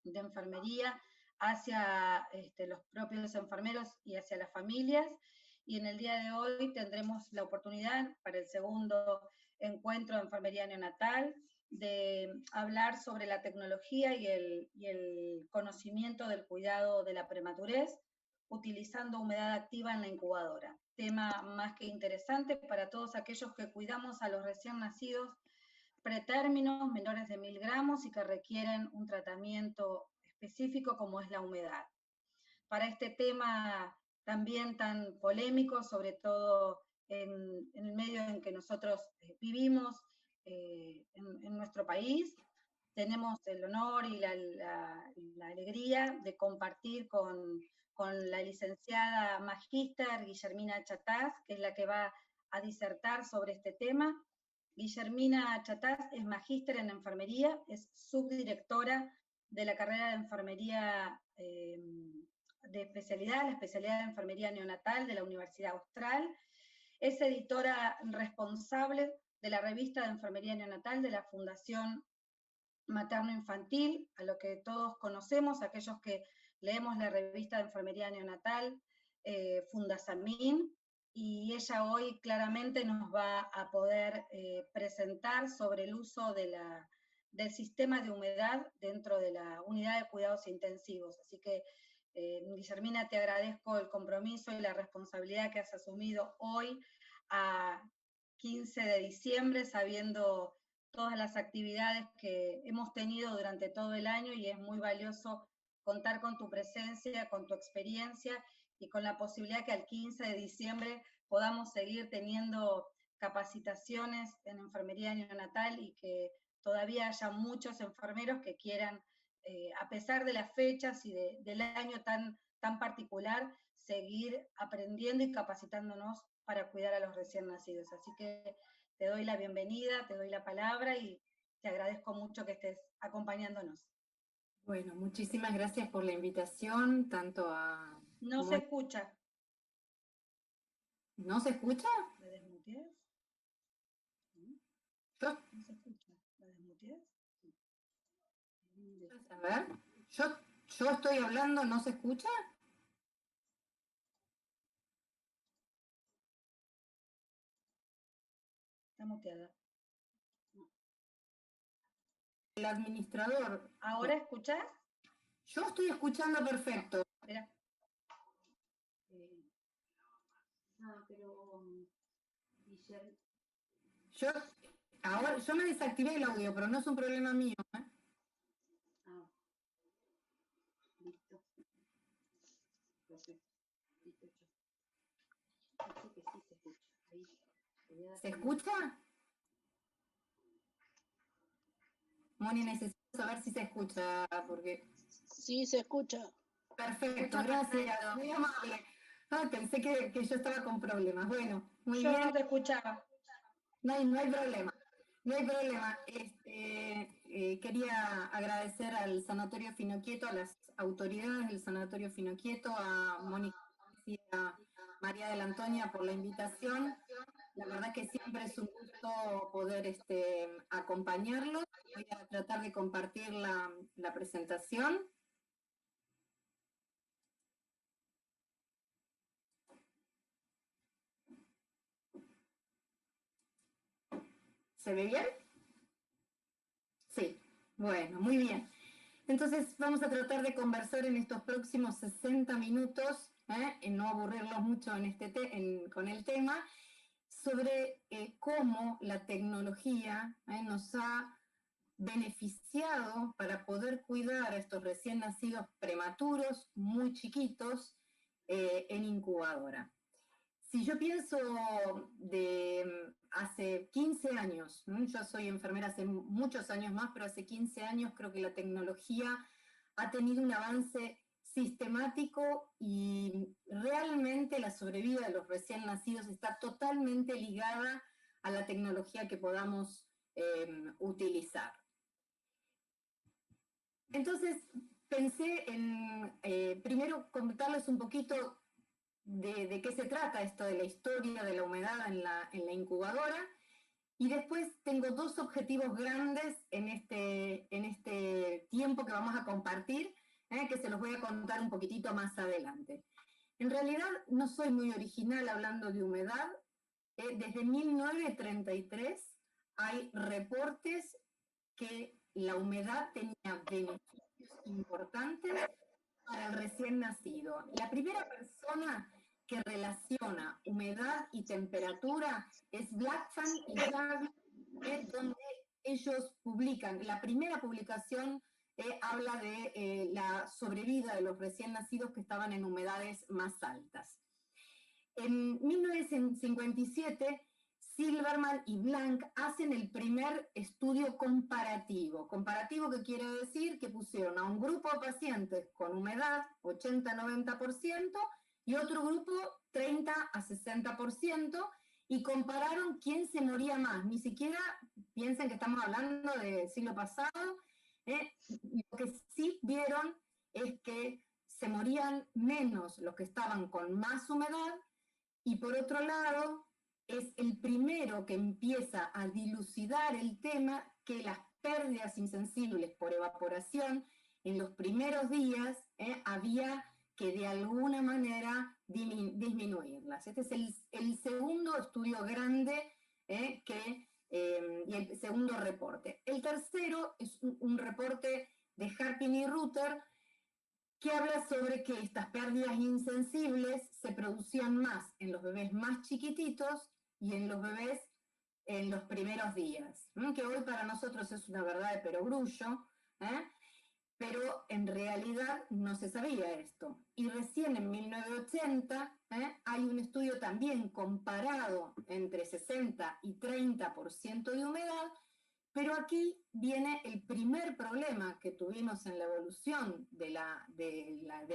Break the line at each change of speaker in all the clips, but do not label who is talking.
de enfermería hacia los propios enfermeros y hacia las familias. Y en el día de hoy tendremos la oportunidad para el segundo encuentro de enfermería neonatal de hablar sobre la tecnología y el conocimiento del cuidado de la prematurez, utilizando humedad activa en la incubadora. Tema más que interesante para todos aquellos que cuidamos a los recién nacidos pretérminos menores de 1000 gramos y que requieren un tratamiento específico como es la humedad. Para este tema también tan polémico, sobre todo en el medio en que nosotros vivimos, en nuestro país, tenemos el honor y la alegría de compartir con la licenciada magíster Guillermina Chatás, que es la que va a disertar sobre este tema. Guillermina Chatás es magíster en enfermería, es subdirectora de la carrera de enfermería de especialidad, la especialidad de enfermería neonatal de la Universidad Austral. Es editora responsable de la revista de enfermería neonatal de la Fundación Materno-Infantil, a lo que todos conocemos, aquellos que leemos la revista de enfermería neonatal, Fundasamin, y ella hoy claramente nos va a poder presentar sobre el uso del sistema de humedad dentro de la unidad de cuidados intensivos. Así que, Guillermina, te agradezco el compromiso y la responsabilidad que has asumido hoy a 15 de diciembre, sabiendo todas las actividades que hemos tenido durante todo el año, y es muy valioso contar con tu presencia, con tu experiencia y con la posibilidad que al 15 de diciembre podamos seguir teniendo capacitaciones en enfermería neonatal y que todavía haya muchos enfermeros que quieran, a pesar de las fechas y del año tan particular, seguir aprendiendo y capacitándonos para cuidar a los recién nacidos. Así que te doy la bienvenida, te doy la palabra y te agradezco mucho que estés acompañándonos.
Bueno, muchísimas gracias por la invitación, tanto a...
No se escucha.
¿No se escucha?
¿Me desmuteas?
Yo...
¿No se escucha? ¿Me desmuteas? Sí.
A ver, yo estoy hablando, ¿no se escucha?
Está muteada.
El administrador.
¿Ahora escuchás?
Yo estoy escuchando perfecto.
Espera. Pero Guillermo.
Yo me desactivé el audio, pero no es un problema mío, ¿eh?
Listo. Perfecto. Listo. Dice que sí se escucha. Ahí.
¿Se escucha? Moni, necesito saber si se escucha, porque...
Sí, se escucha.
Perfecto, gracias, muy amable. Pensé que yo estaba con problemas. Bueno, muy
bien. Yo
bien.
no te escuchaba.
No hay problema. No hay problema. Quería agradecer al Sanatorio Finoquieto, a las autoridades del Sanatorio Finoquieto, a Mónica y a María de la Antonia por la invitación. La verdad que siempre es un gusto poder acompañarlos. Voy a tratar de compartir la presentación. ¿Se ve bien? Sí, bueno, muy bien. Entonces vamos a tratar de conversar en estos próximos 60 minutos, en no aburrirlos mucho con el tema, sobre cómo la tecnología nos ha beneficiado para poder cuidar a estos recién nacidos prematuros, muy chiquitos, en incubadora. Si yo pienso de hace 15 años, yo soy enfermera hace muchos años más, pero hace 15 años creo que la tecnología ha tenido un avance sistemático y realmente la sobrevida de los recién nacidos está totalmente ligada a la tecnología que podamos utilizar. Entonces pensé en primero comentarles un poquito de qué se trata esto de la historia de la humedad en la incubadora, Y después tengo dos objetivos grandes en este tiempo que vamos a compartir, que se los voy a contar un poquitito más adelante. En realidad no soy muy original hablando de humedad. Desde 1933 hay reportes que la humedad tenía beneficios importantes para el recién nacido. La primera persona que relaciona humedad y temperatura es Blackfan y Jarvis, donde ellos publican, la primera publicación habla de la sobrevida de los recién nacidos que estaban en humedades más altas. En 1957, Silverman y Blank hacen el primer estudio comparativo. Comparativo, que quiere decir que pusieron a un grupo de pacientes con humedad 80-90% y otro grupo 30-60%, y compararon quién se moría más. Ni siquiera piensen que estamos hablando del siglo pasado. Lo que sí vieron es que se morían menos los que estaban con más humedad, y por otro lado, es el primero que empieza a dilucidar el tema que las pérdidas insensibles por evaporación en los primeros días había que de alguna manera disminuirlas. Este es el segundo estudio grande y el segundo reporte. El tercero es un reporte de Harpin y Ruther, que habla sobre que estas pérdidas insensibles se producían más en los bebés más chiquititos y en los bebés en los primeros días, que hoy para nosotros es una verdad de perogrullo, pero en realidad no se sabía esto. Y recién en 1980 hay un estudio también comparado entre 60 y 30% de humedad, pero aquí viene el primer problema que tuvimos en la evolución de la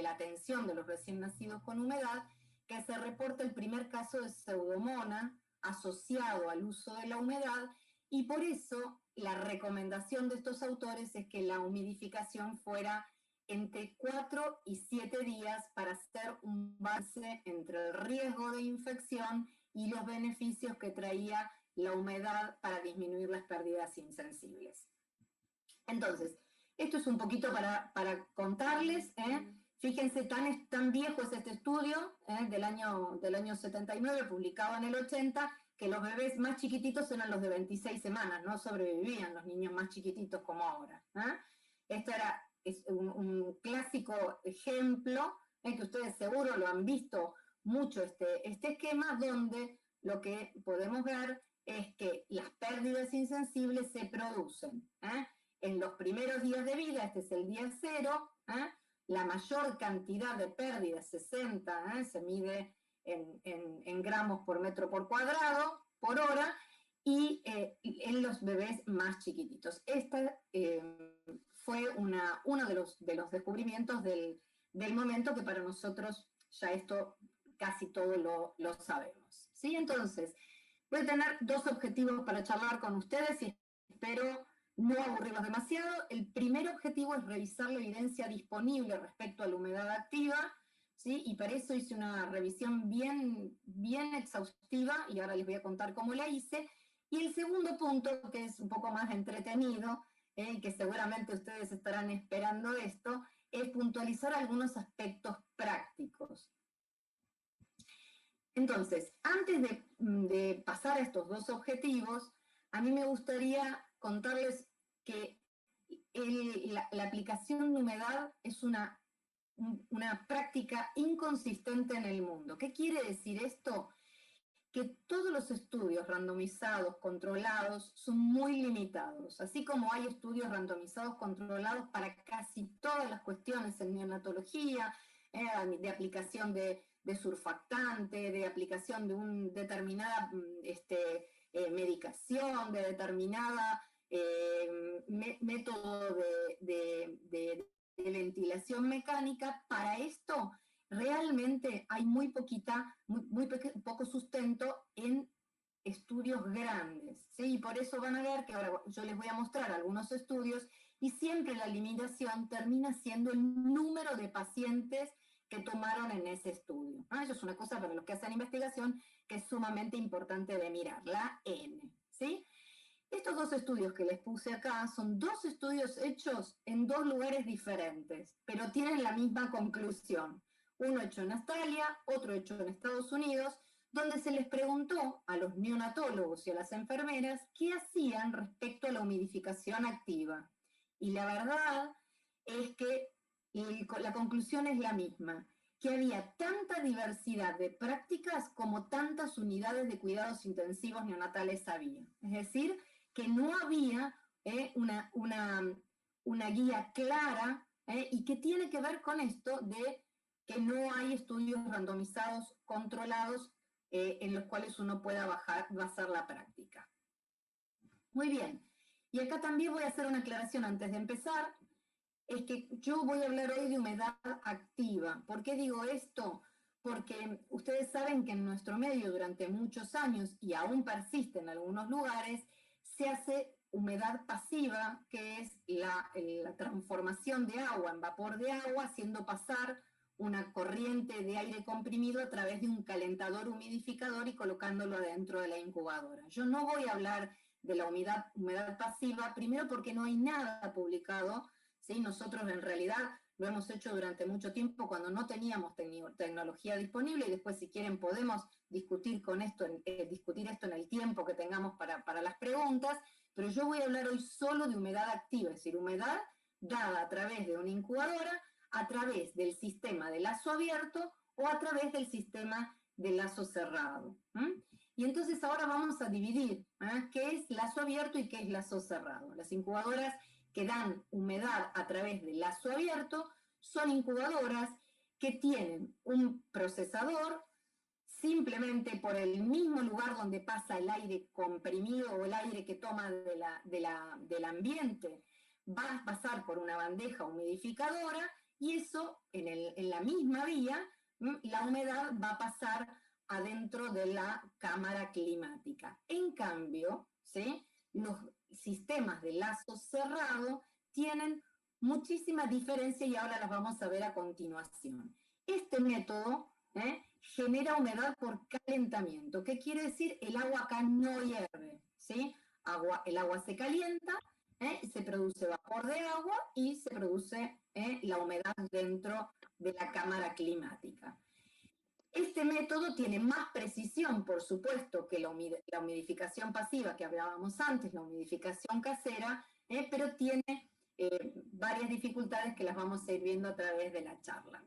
atención de los recién nacidos con humedad, que se reporta el primer caso de pseudomonas asociado al uso de la humedad, y por eso la recomendación de estos autores es que la humidificación fuera entre 4 y 7 días para hacer un balance entre el riesgo de infección y los beneficios que traía la humedad para disminuir las pérdidas insensibles. Entonces, esto es un poquito para contarles. Fíjense, tan viejo es este estudio del año 79, publicado en el 80, que los bebés más chiquititos eran los de 26 semanas, no sobrevivían los niños más chiquititos como ahora. Esto es un clásico ejemplo, que ustedes seguro lo han visto mucho, este esquema, donde lo que podemos ver es que las pérdidas insensibles se producen en los primeros días de vida. Este es el día 0, la mayor cantidad de pérdidas, 60, se mide en gramos por metro por cuadrado, por hora, y en los bebés más chiquititos. Esta fue uno de los descubrimientos del momento, que para nosotros ya esto casi todo lo sabemos. ¿Sí? Entonces, voy a tener dos objetivos para charlar con ustedes y espero no aburrirlos demasiado. El primer objetivo es revisar la evidencia disponible respecto a la humedad activa, ¿sí? Y para eso hice una revisión bien exhaustiva, y ahora les voy a contar cómo la hice. Y el segundo punto, que es un poco más entretenido, que seguramente ustedes estarán esperando esto, es puntualizar algunos aspectos prácticos. Entonces, antes de pasar a estos dos objetivos, a mí me gustaría contarles que la aplicación de humedad es una práctica inconsistente en el mundo. ¿Qué quiere decir esto? Que todos los estudios randomizados, controlados, son muy limitados. Así como hay estudios randomizados controlados para casi todas las cuestiones en neonatología, de aplicación de surfactante, de aplicación de una determinada medicación, de determinada método de ventilación mecánica. Para esto realmente hay muy poco sustento en estudios grandes, ¿sí? Y por eso van a ver que ahora yo les voy a mostrar algunos estudios, y siempre la limitación termina siendo el número de pacientes que tomaron en ese estudio. Eso es una cosa para los que hacen investigación que es sumamente importante de mirar, la N, ¿sí? Estos dos estudios que les puse acá son dos estudios hechos en dos lugares diferentes, pero tienen la misma conclusión. Uno hecho en Australia, otro hecho en Estados Unidos, donde se les preguntó a los neonatólogos y a las enfermeras qué hacían respecto a la humidificación activa. Y la verdad es que la conclusión es la misma, que había tanta diversidad de prácticas como tantas unidades de cuidados intensivos neonatales había. Es decir, que no había una guía clara y que tiene que ver con esto de que no hay estudios randomizados controlados en los cuales uno pueda basar la práctica. Muy bien, y acá también voy a hacer una aclaración antes de empezar, es que yo voy a hablar hoy de humedad activa. ¿Por qué digo esto? Porque ustedes saben que en nuestro medio durante muchos años, y aún persiste en algunos lugares, se hace humedad pasiva, que es la transformación de agua en vapor de agua, haciendo pasar una corriente de aire comprimido a través de un calentador humidificador y colocándolo adentro de la incubadora. Yo no voy a hablar de la humedad pasiva, primero porque no hay nada publicado, ¿sí? Nosotros en realidad lo hemos hecho durante mucho tiempo cuando no teníamos tecnología disponible, y después si quieren podemos discutir esto en el tiempo que tengamos para las preguntas, pero yo voy a hablar hoy solo de humedad activa, es decir, humedad dada a través de una incubadora, a través del sistema de lazo abierto o a través del sistema de lazo cerrado. Y entonces ahora vamos a dividir qué es lazo abierto y qué es lazo cerrado. Las incubadoras que dan humedad a través del lazo abierto son incubadoras que tienen un procesador, simplemente por el mismo lugar donde pasa el aire comprimido o el aire que toma del ambiente, va a pasar por una bandeja humidificadora, y eso en la misma vía, la humedad va a pasar adentro de la cámara climática. En cambio, ¿sí?, los sistemas de lazo cerrado tienen muchísima diferencia y ahora las vamos a ver a continuación. Este método genera humedad por calentamiento. ¿Qué quiere decir? El agua acá no hierve, ¿sí? El agua se calienta, se produce vapor de agua y se produce la humedad dentro de la cámara climática. Este método tiene más precisión, por supuesto, que la humidificación pasiva que hablábamos antes, la humidificación casera, pero tiene varias dificultades que las vamos a ir viendo a través de la charla.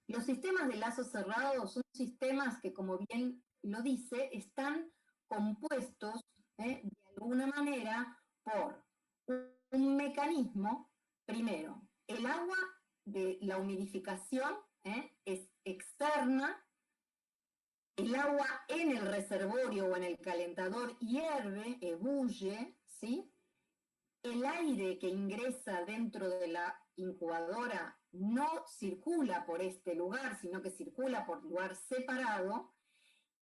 Los sistemas de lazo cerrado son sistemas que, como bien lo dice, están compuestos de alguna manera por un mecanismo. Primero, el agua de la humidificación es externa, el agua en el reservorio o en el calentador hierve, ebulle, ¿sí? El aire que ingresa dentro de la incubadora no circula por este lugar, sino que circula por lugar separado,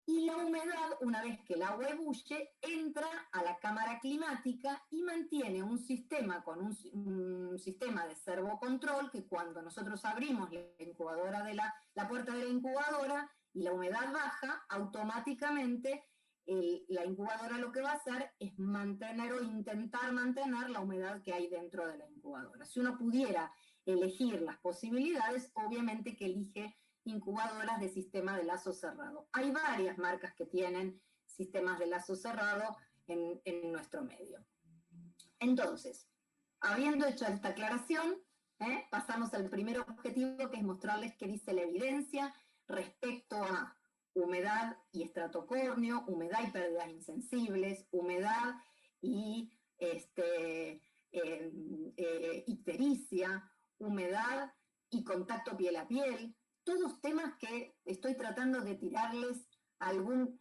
y la humedad, una vez que el agua ebulle, entra a la cámara climática y mantiene un sistema con un sistema de servocontrol que cuando nosotros abrimos la incubadora la puerta de la incubadora y la humedad baja, automáticamente la incubadora lo que va a hacer es mantener o intentar mantener la humedad que hay dentro de la incubadora. Si uno pudiera elegir las posibilidades, obviamente que elige incubadoras de sistema de lazo cerrado. Hay varias marcas que tienen sistemas de lazo cerrado en nuestro medio. Entonces, habiendo hecho esta aclaración, pasamos al primer objetivo, que es mostrarles qué dice la evidencia respecto a humedad y estratocornio, humedad y pérdidas insensibles, humedad y ictericia, humedad y contacto piel a piel, todos temas que estoy tratando de tirarles algún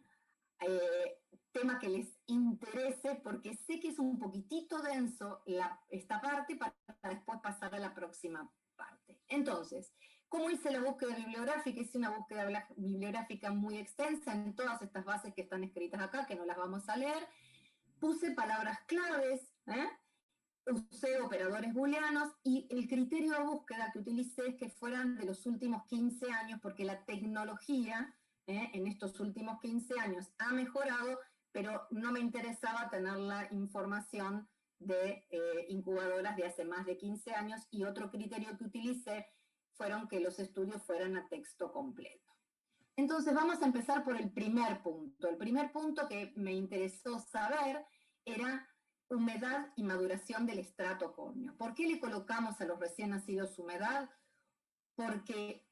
tema que les interese, porque sé que es un poquitito denso esta parte para después pasar a la próxima parte. Entonces, ¿cómo hice la búsqueda bibliográfica? Hice una búsqueda bibliográfica muy extensa en todas estas bases que están escritas acá, que no las vamos a leer. Puse palabras claves, usé operadores booleanos, y el criterio de búsqueda que utilicé es que fueran de los últimos 15 años, porque la tecnología en estos últimos 15 años ha mejorado, pero no me interesaba tener la información de incubadoras de hace más de 15 años, y otro criterio que utilicé fueron que los estudios fueran a texto completo. Entonces vamos a empezar por el primer punto. El primer punto que me interesó saber era humedad y maduración del estrato córneo. ¿Por qué le colocamos a los recién nacidos humedad? Porque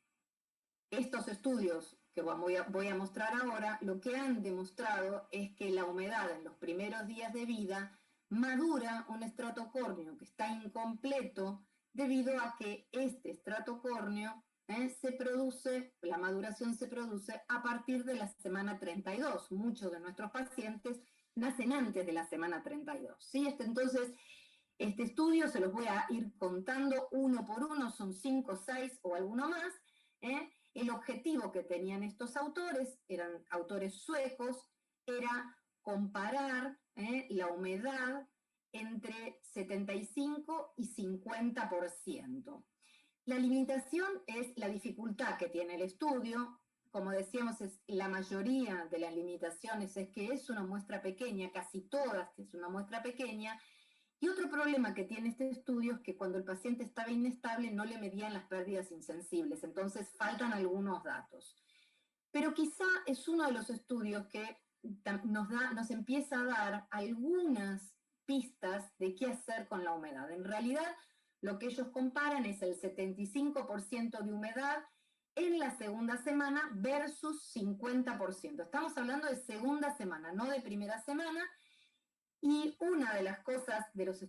estos estudios que voy a mostrar ahora, lo que han demostrado es que la humedad en los primeros días de vida madura un estrato córneo que está incompleto debido a que este estrato córneo la maduración se produce a partir de la semana 32. Muchos de nuestros pacientes nacen antes de la semana 32. ¿Sí? Entonces, este estudio se los voy a ir contando uno por uno, son 5, 6 o alguno más. El objetivo que tenían estos autores, eran autores suecos, era comparar la humedad entre 75 y 50%. La limitación es la dificultad que tiene el estudio. Como decíamos, la mayoría de las limitaciones es que es una muestra pequeña, casi todas es una muestra pequeña. Y otro problema que tiene este estudio es que cuando el paciente estaba inestable no le medían las pérdidas insensibles, entonces faltan algunos datos. Pero quizá es uno de los estudios que nos empieza a dar algunas pistas de qué hacer con la humedad. En realidad, lo que ellos comparan es el 75% de humedad en la segunda semana versus 50%. Estamos hablando de segunda semana, no de primera semana. Y una de las cosas de los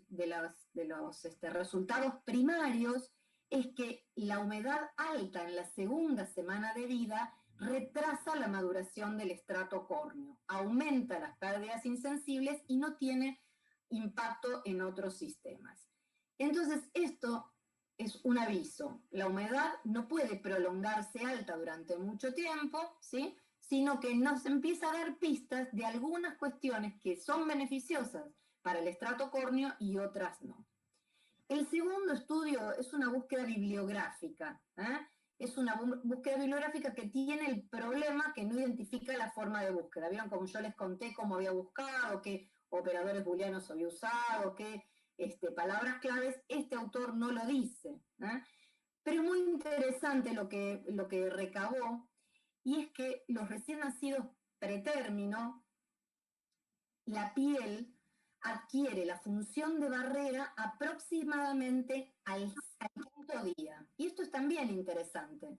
resultados primarios es que la humedad alta en la segunda semana de vida retrasa la maduración del estrato córneo, aumenta las pérdidas insensibles y no tiene impacto en otros sistemas. Entonces, esto es un aviso. La humedad no puede prolongarse alta durante mucho tiempo, ¿sí?, sino que nos empieza a dar pistas de algunas cuestiones que son beneficiosas para el estrato córneo y otras no. El segundo estudio es una búsqueda bibliográfica. Es una búsqueda bibliográfica que tiene el problema que no identifica la forma de búsqueda. ¿Vieron? Como yo les conté cómo había buscado, qué operadores booleanos había usado, qué palabras claves, este autor no lo dice. Pero es muy interesante lo que recabó, y es que los recién nacidos pretérmino, la piel adquiere la función de barrera aproximadamente al quinto día. Y esto es también interesante.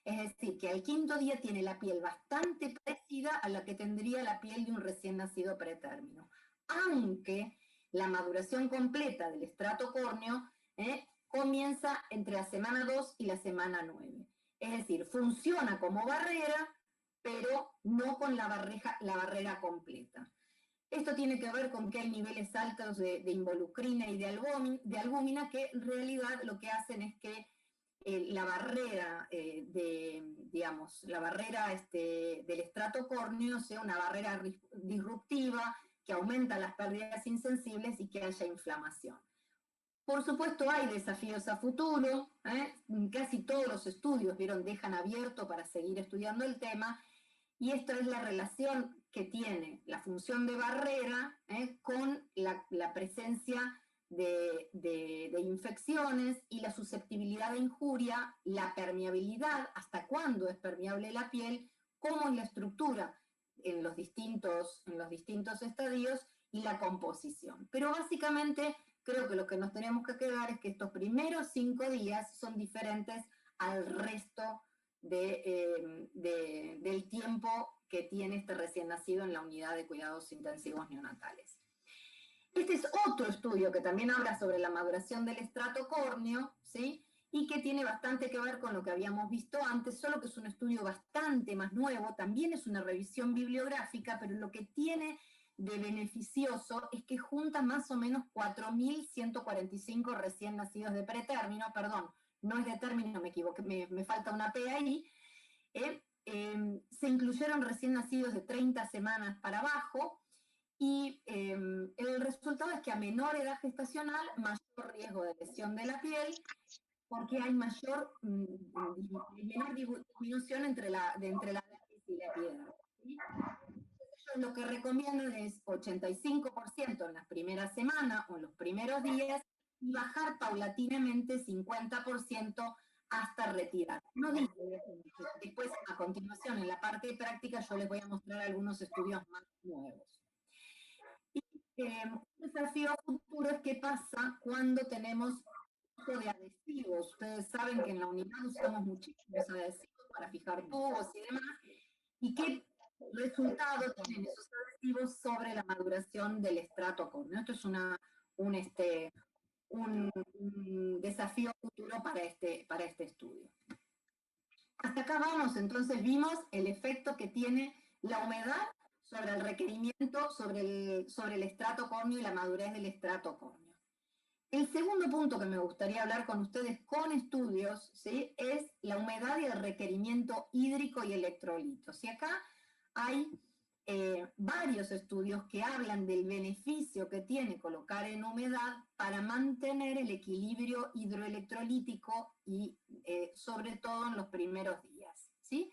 Es decir, que al quinto día tiene la piel bastante parecida a la que tendría la piel de un recién nacido pretérmino. Aunque la maduración completa del estrato córneo comienza entre la semana 2 y la semana 9. Es decir, funciona como barrera, pero no con la barrera completa. Esto tiene que ver con que hay niveles altos de involucrina y de albúmina que en realidad lo que hacen es que la barrera, del estrato córneo sea una barrera disruptiva que aumenta las pérdidas insensibles y que haya inflamación. Por supuesto, hay desafíos a futuro. Casi todos los estudios dejan abierto para seguir estudiando el tema, y esta es la relación que tiene la función de barrera con la presencia de infecciones y la susceptibilidad de injuria, la permeabilidad, hasta cuándo es permeable la piel, cómo es la estructura en los distintos estadios y la composición. Pero básicamente creo que lo que nos tenemos que quedar es que estos primeros 5 días son diferentes al resto del tiempo que tiene este recién nacido en la unidad de cuidados intensivos neonatales. Este es otro estudio que también habla sobre la maduración del estrato córneo, ¿sí?, y que tiene bastante que ver con lo que habíamos visto antes, solo que es un estudio bastante más nuevo, también es una revisión bibliográfica, pero lo que tiene de beneficioso es que junta más o menos 4.145 recién nacidos de pretérmino, perdón, no es de término, me equivoqué, me falta una P ahí. Se incluyeron recién nacidos de 30 semanas para abajo, y el resultado es que a menor edad gestacional, mayor riesgo de lesión de la piel, porque hay menor disminución entre la lápiz y la piedra. ¿Sí? lo que recomiendan es 85% en las primeras semanas o en los primeros días y bajar paulatinamente 50% hasta retirar. No digo, después, a continuación, en la parte de práctica, yo les voy a mostrar algunos estudios más nuevos. Y un desafío futuro es qué pasa cuando tenemos uso de adhesivos. Ustedes saben que en la unidad usamos muchísimos adhesivos para fijar tubos y demás, y qué resultado tienen esos adhesivos sobre la maduración del estrato córneo. Esto es un desafío futuro para este estudio. Hasta acá vamos, entonces vimos el efecto que tiene la humedad sobre el requerimiento, sobre el estrato córneo y la madurez del estrato córneo. El segundo punto que me gustaría hablar con ustedes con estudios, ¿sí?, es la humedad y el requerimiento hídrico y electrolitos. Y acá hay varios estudios que hablan del beneficio que tiene colocar en humedad para mantener el equilibrio hidroelectrolítico y sobre todo en los primeros días, ¿sí?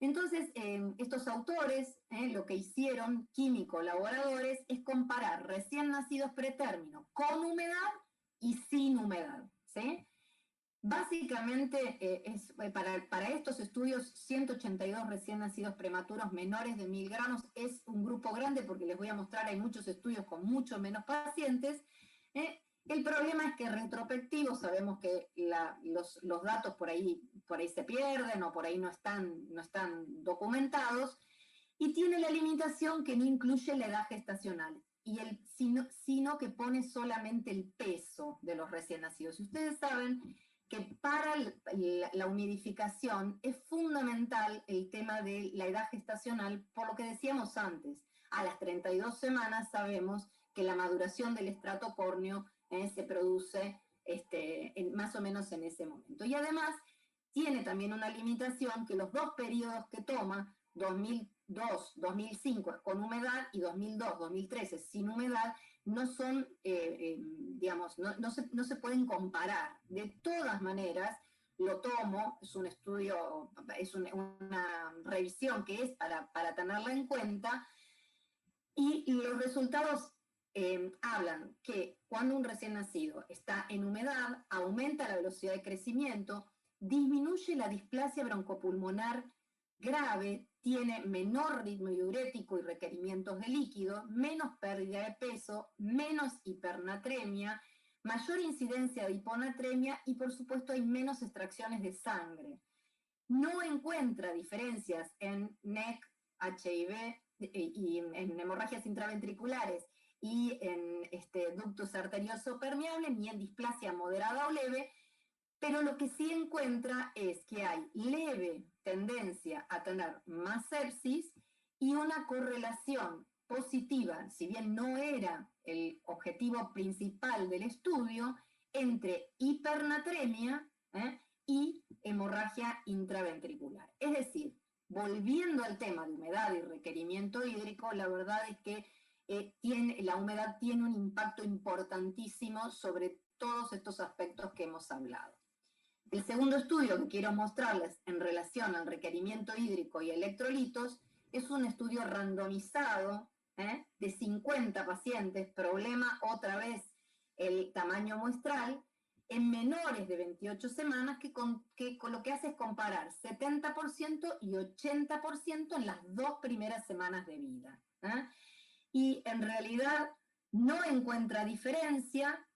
Entonces, estos autores, lo que hicieron, químico-laboradores, es comparar recién nacidos pretérmino con humedad y sin humedad, ¿sí? Básicamente, para estos estudios, 182 recién nacidos prematuros menores de 1000 gramos es un grupo grande, porque les voy a mostrar, hay muchos estudios con mucho menos pacientes. El problema es que retrospectivo sabemos que los datos por ahí se pierden o por ahí no están documentados, y tiene la limitación que no incluye la edad gestacional, sino que pone solamente el peso de los recién nacidos. Y ustedes saben que para la humidificación es fundamental el tema de la edad gestacional, por lo que decíamos antes. A las 32 semanas sabemos que la maduración del estrato córneo se produce más o menos en ese momento. Y además tiene también una limitación que los dos periodos que toma, 2002, 2005 es con humedad y 2002, 2013 sin humedad, no son, digamos, no se pueden comparar. De todas maneras, lo tomo, es un estudio, es una revisión que es para tenerla en cuenta, y los resultados hablan que cuando un recién nacido está en humedad, aumenta la velocidad de crecimiento, disminuye la displasia broncopulmonar grave, tiene menor ritmo diurético y requerimientos de líquido, menos pérdida de peso, menos hipernatremia, mayor incidencia de hiponatremia y por supuesto hay menos extracciones de sangre. No encuentra diferencias en NEC, HIV y en hemorragias intraventriculares y en ductus arterioso permeable, ni en displasia moderada o leve, pero lo que sí encuentra es que hay leve tendencia a tener más sepsis y una correlación positiva, si bien no era el objetivo principal del estudio, entre hipernatremia y hemorragia intraventricular. Es decir, volviendo al tema de humedad y requerimiento hídrico, la verdad es que la humedad tiene un impacto importantísimo sobre todos estos aspectos que hemos hablado. El segundo estudio que quiero mostrarles en relación al requerimiento hídrico y electrolitos es un estudio randomizado de 50 pacientes, problema otra vez el tamaño muestral, en menores de 28 semanas, que lo que hace es comparar 70% y 80% en las 2 primeras semanas de vida. Y en realidad no encuentra diferencia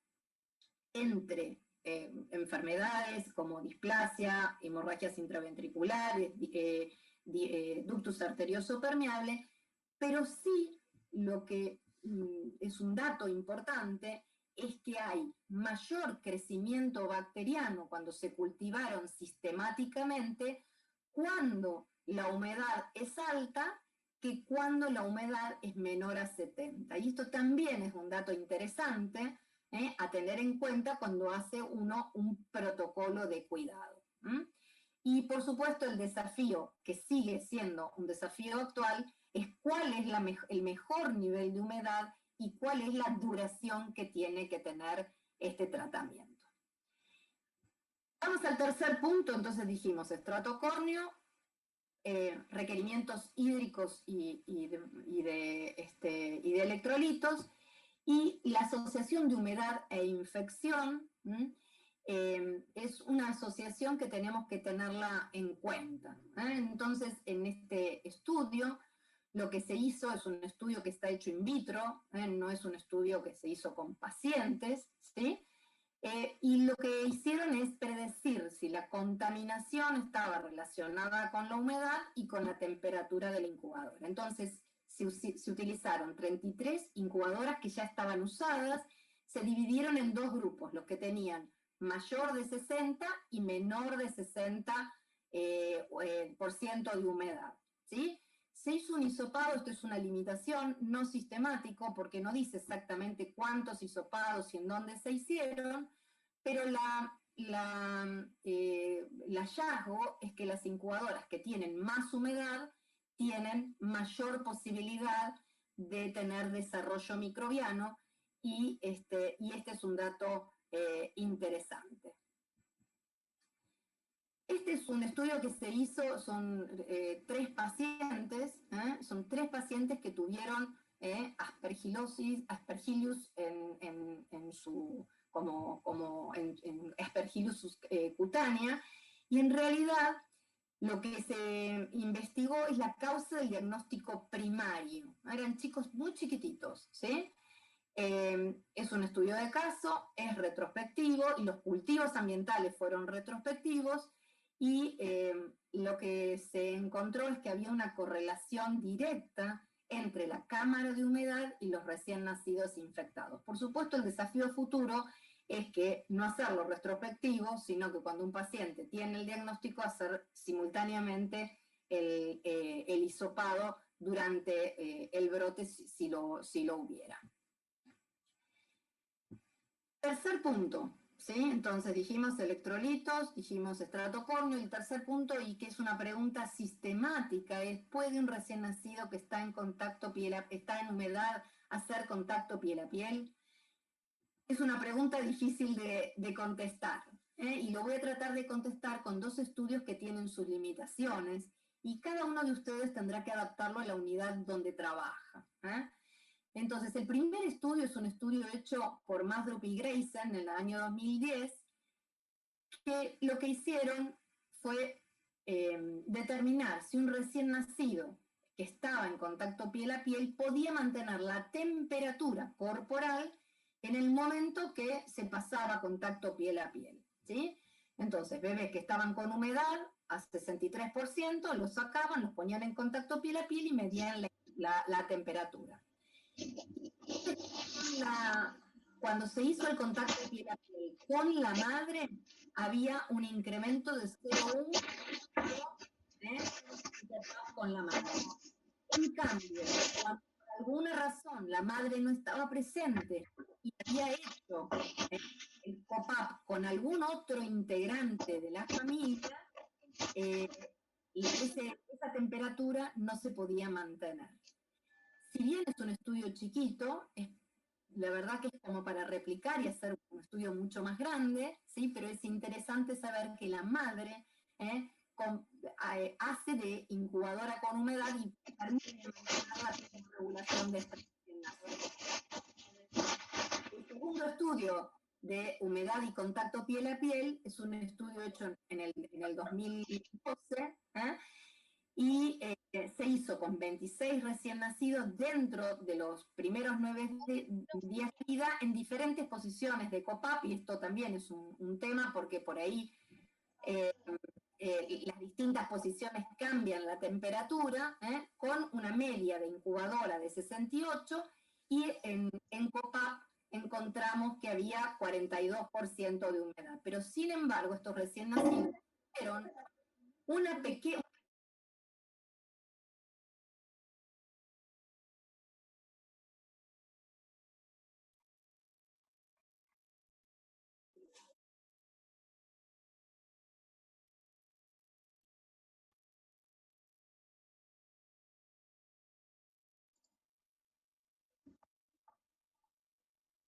entre enfermedades como displasia, hemorragias intraventriculares, ductus arterioso permeable, pero sí lo que es un dato importante es que hay mayor crecimiento bacteriano cuando se cultivaron sistemáticamente cuando la humedad es alta que cuando la humedad es menor a 70. Y esto también es un dato interesante a tener en cuenta cuando hace uno un protocolo de cuidado. Y por supuesto el desafío, que sigue siendo un desafío actual, es cuál es el mejor nivel de humedad y cuál es la duración que tiene que tener este tratamiento. Vamos al tercer punto, entonces dijimos estrato córneo, requerimientos hídricos y de electrolitos, y la asociación de humedad e infección es una asociación que tenemos que tenerla en cuenta. Entonces, en este estudio, lo que se hizo es un estudio que está hecho in vitro, no es un estudio que se hizo con pacientes, ¿sí? Y lo que hicieron es predecir si la contaminación estaba relacionada con la humedad y con la temperatura de la incubadora. Entonces, se utilizaron 33 incubadoras que ya estaban usadas, se dividieron en dos grupos, los que tenían mayor de 60 y menor de 60% por ciento de humedad, ¿sí? Se hizo un hisopado, esto es una limitación, no sistemático, porque no dice exactamente cuántos hisopados y en dónde se hicieron, pero el hallazgo es que las incubadoras que tienen más humedad tienen mayor posibilidad de tener desarrollo microbiano, y este es un dato interesante. Este es un estudio que se hizo, son tres pacientes que tuvieron Aspergillus en su, como en Aspergillus cutánea, y en realidad lo que se investigó es la causa del diagnóstico primario. Eran chicos muy chiquititos, ¿sí? Es un estudio de caso, es retrospectivo, y los cultivos ambientales fueron retrospectivos, y lo que se encontró es que había una correlación directa entre la cámara de humedad y los recién nacidos infectados. Por supuesto, el desafío futuro es que no hacerlo retrospectivo, sino que cuando un paciente tiene el diagnóstico, hacer simultáneamente el hisopado durante el brote si lo hubiera. Tercer punto, ¿sí? Entonces dijimos electrolitos, dijimos estrato córneo, y el tercer punto, y que es una pregunta sistemática, es: ¿puede un recién nacido que está en contacto está en humedad hacer contacto piel a piel? Es una pregunta difícil de contestar, y lo voy a tratar de contestar con dos estudios que tienen sus limitaciones, y cada uno de ustedes tendrá que adaptarlo a la unidad donde trabaja. Entonces, el primer estudio es un estudio hecho por Masdrup y Grayson en el año 2010, que lo que hicieron fue determinar si un recién nacido que estaba en contacto piel a piel podía mantener la temperatura corporal en el momento que se pasaba contacto piel a piel, ¿sí? Entonces, bebés que estaban con humedad a 63%, los sacaban, los ponían en contacto piel a piel y medían la temperatura. Cuando se hizo el contacto piel a piel con la madre, había un incremento de 0,1 con la madre. En cambio, cuando por alguna razón la madre no estaba presente y había hecho el pop-up con algún otro integrante de la familia, esa temperatura no se podía mantener. Si bien es un estudio chiquito, la verdad que es como para replicar y hacer un estudio mucho más grande, ¿sí? Pero es interesante saber que la madre hace de incubadora con humedad y permite mantener la regulación de esta nación. El segundo estudio de humedad y contacto piel a piel es un estudio hecho en el 2012, y se hizo con 26 recién nacidos dentro de los primeros 9 días de vida en diferentes posiciones de COPAP, y esto también es un tema porque por ahí las distintas posiciones cambian la temperatura, con una media de incubadora de 68, y en COPAP encontramos que había 42% de humedad. Pero sin embargo, estos recién nacidos tuvieron una pequeña...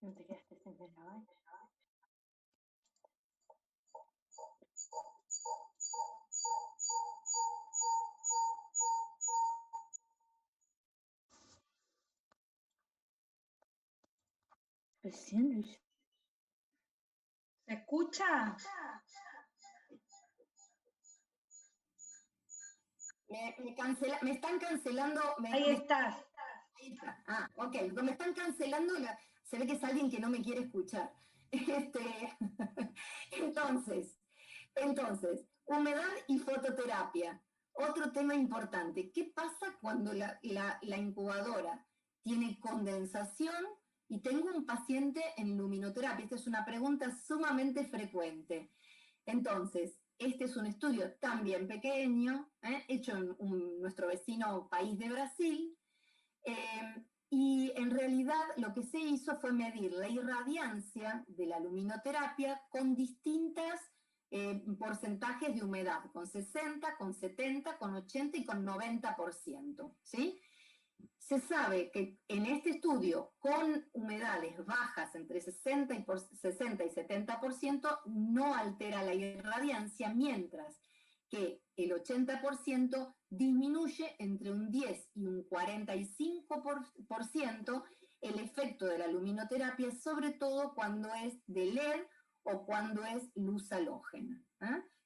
¿No te quedaste sin grabar? Recién lo hice.
¿Se escucha?
Me están cancelando.
Ahí estás.
Ahí está. Ah, ok. Me están cancelando. Se ve que es alguien que no me quiere escuchar. Entonces, humedad y fototerapia. Otro tema importante. ¿Qué pasa cuando la incubadora tiene condensación y tengo un paciente en luminoterapia? Esta es una pregunta sumamente frecuente. Entonces, este es un estudio también pequeño, hecho en nuestro vecino país de Brasil, y en realidad lo que se hizo fue medir la irradiancia de la luminoterapia con distintas porcentajes de humedad, con 60, con 70, con 80 y con 90%, ¿sí? Se sabe que en este estudio, con humedades bajas entre 60 y 70%, no altera la irradiancia, mientras que el 80% disminuye entre un 10 y un 45% el efecto de la luminoterapia, sobre todo cuando es de LED o cuando es luz halógena.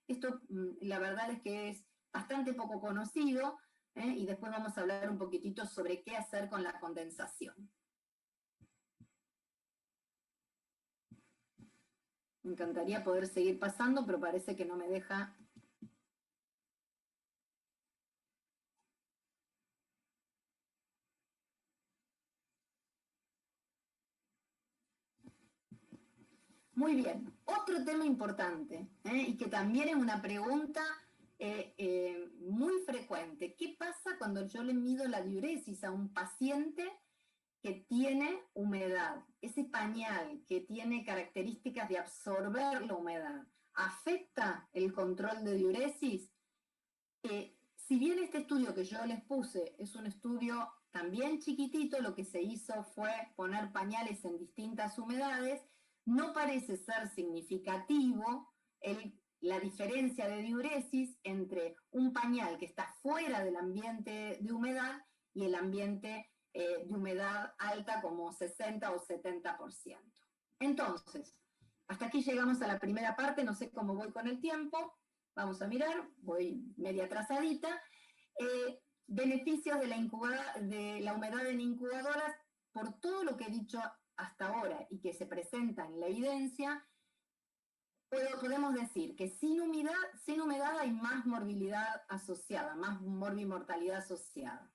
Esto, la verdad es que es bastante poco conocido, y después vamos a hablar un poquitito sobre qué hacer con la condensación. Me encantaría poder seguir pasando, pero parece que no me deja. Muy bien, otro tema importante, y que también es una pregunta muy frecuente. ¿Qué pasa cuando yo le mido la diuresis a un paciente que tiene humedad? Ese pañal que tiene características de absorber la humedad, ¿afecta el control de diuresis? Si bien este estudio que yo les puse es un estudio también chiquitito, lo que se hizo fue poner pañales en distintas humedades, no parece ser significativo la diferencia de diuresis entre un pañal que está fuera del ambiente de humedad y el ambiente de humedad alta como 60 o 70%. Entonces, hasta aquí llegamos a la primera parte, no sé cómo voy con el tiempo. Vamos a mirar, voy media atrasadita. Beneficios de la humedad en incubadoras, por todo lo que he dicho hasta ahora y que se presenta en la evidencia, podemos decir que sin humedad hay más morbilidad asociada, más morbimortalidad asociada.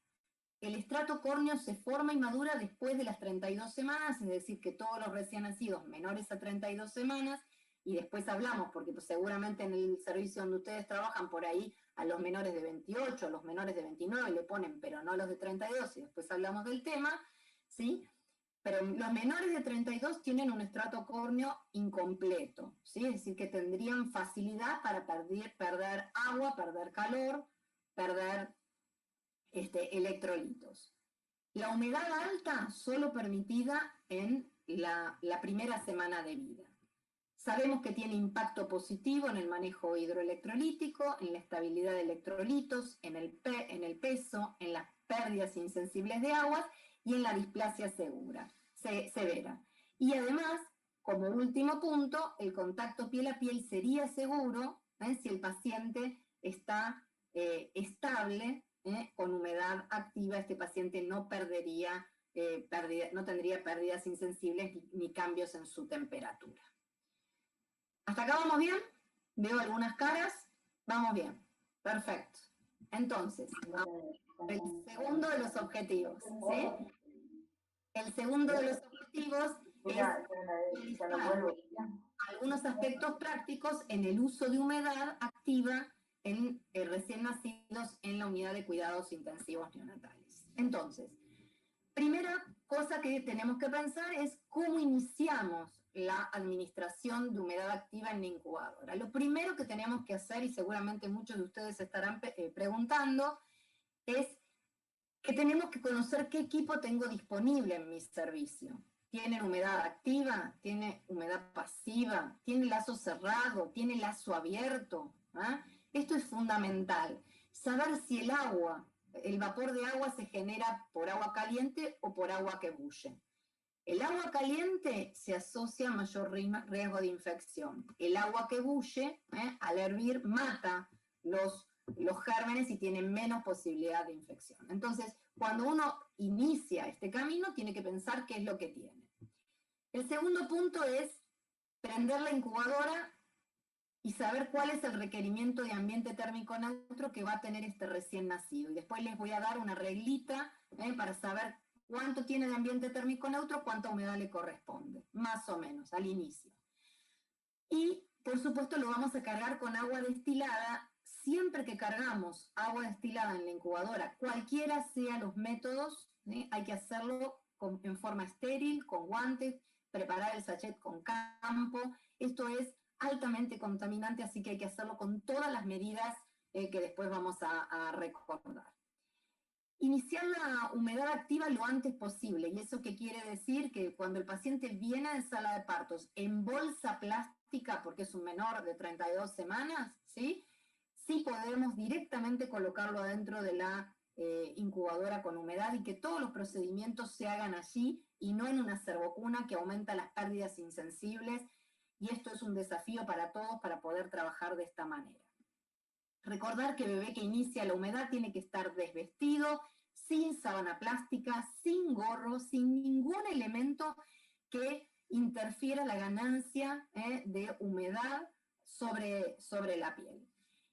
El estrato córneo se forma y madura después de las 32 semanas, es decir, que todos los recién nacidos menores a 32 semanas, y después hablamos, porque pues, seguramente en el servicio donde ustedes trabajan por ahí, a los menores de 28, a los menores de 29 le ponen, pero no a los de 32, y después hablamos del tema, ¿sí? Pero los menores de 32 tienen un estrato córneo incompleto, ¿sí? Es decir, que tendrían facilidad para perder agua, perder calor, perder electrolitos. La humedad alta solo permitida en la primera semana de vida. Sabemos que tiene impacto positivo en el manejo hidroelectrolítico, en la estabilidad de electrolitos, en el peso, en las pérdidas insensibles de agua y en la displasia severa. Y además, como último punto, el contacto piel a piel sería seguro si el paciente está estable, con humedad activa. Este paciente no no tendría pérdidas insensibles ni cambios en su temperatura. ¿Hasta acá vamos bien? Veo algunas caras. Vamos bien. Perfecto. Entonces, el segundo de los objetivos, ¿sí? El segundo de los objetivos es realizar algunos aspectos prácticos en el uso de humedad activa en recién nacidos en la unidad de cuidados intensivos neonatales. Entonces, primera cosa que tenemos que pensar es cómo iniciamos la administración de humedad activa en la incubadora. Lo primero que tenemos que hacer, y seguramente muchos de ustedes estarán preguntando, es que tenemos que conocer qué equipo tengo disponible en mi servicio. ¿Tiene humedad activa? ¿Tiene humedad pasiva? ¿Tiene lazo cerrado? ¿Tiene lazo abierto? Esto es fundamental. Saber si el vapor de agua se genera por agua caliente o por agua que bulle. El agua caliente se asocia a mayor riesgo de infección. El agua que bulle, al hervir, mata los gérmenes y tiene menos posibilidad de infección. Entonces, cuando uno inicia este camino, tiene que pensar qué es lo que tiene. El segundo punto es prender la incubadora y saber cuál es el requerimiento de ambiente térmico neutro que va a tener este recién nacido. Y después les voy a dar una reglita para saber cuánto tiene de ambiente térmico neutro, cuánta humedad le corresponde, más o menos, al inicio. Y, por supuesto, lo vamos a cargar con agua destilada. Siempre que cargamos agua destilada en la incubadora, cualquiera sean los métodos, hay que hacerlo en forma estéril, con guantes, preparar el sachet con campo. Esto es altamente contaminante, así que hay que hacerlo con todas las medidas que después vamos a recordar. Iniciar la humedad activa lo antes posible, y eso qué quiere decir que cuando el paciente viene en sala de partos en bolsa plástica, porque es un menor de 32 semanas, ¿sí? Sí podemos directamente colocarlo adentro de la incubadora con humedad y que todos los procedimientos se hagan allí y no en una servocuna que aumenta las pérdidas insensibles, y esto es un desafío para todos para poder trabajar de esta manera. Recordar que bebé que inicia la humedad tiene que estar desvestido, sin sábana plástica, sin gorro, sin ningún elemento que interfiera la ganancia de humedad sobre la piel.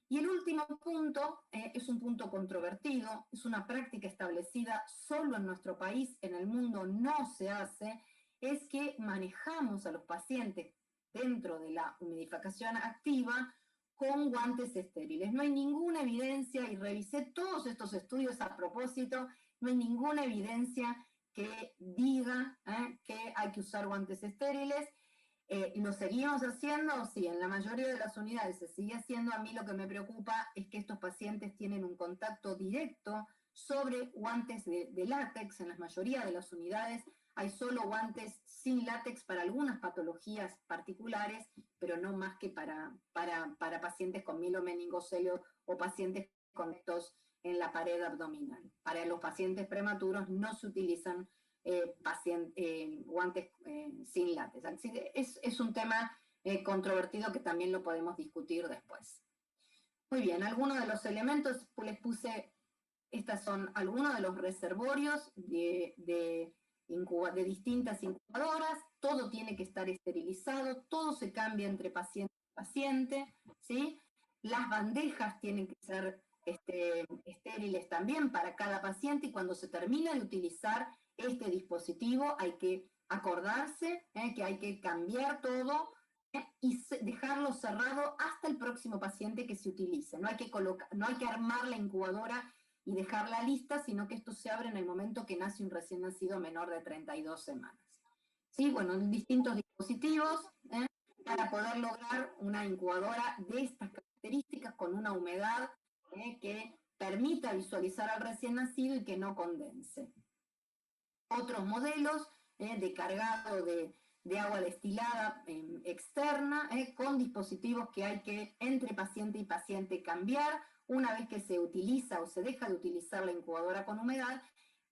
Y el último punto es un punto controvertido, es una práctica establecida solo en nuestro país, en el mundo no se hace, es que manejamos a los pacientes dentro de la humidificación activa con guantes estériles. No hay ninguna evidencia, y revisé todos estos estudios a propósito, no hay ninguna evidencia que diga que hay que usar guantes estériles. ¿Lo seguimos haciendo? Sí, en la mayoría de las unidades se sigue haciendo. A mí lo que me preocupa es que estos pacientes tienen un contacto directo sobre guantes de látex. En la mayoría de las unidades hay solo guantes sin látex para algunas patologías particulares, pero no más que para pacientes con mielomeningocelio o pacientes con estos en la pared abdominal. Para los pacientes prematuros no se utilizan guantes sin látex. Así que es un tema controvertido que también lo podemos discutir después. Muy bien, algunos de los elementos les puse, estas son algunos de los reservorios de distintas incubadoras. Todo tiene que estar esterilizado, todo se cambia entre paciente y paciente, ¿sí? Las bandejas tienen que ser estériles también para cada paciente, y cuando se termina de utilizar este dispositivo hay que acordarse que hay que cambiar todo y dejarlo cerrado hasta el próximo paciente que se utilice. No hay que armar la incubadora y dejarla lista, sino que esto se abre en el momento que nace un recién nacido menor de 32 semanas. ¿Sí? Bueno, distintos dispositivos para poder lograr una incubadora de estas características con una humedad que permita visualizar al recién nacido y que no condense. Otros modelos de cargado de agua destilada externa, con dispositivos que hay que entre paciente y paciente cambiar. Una vez que se utiliza o se deja de utilizar la incubadora con humedad,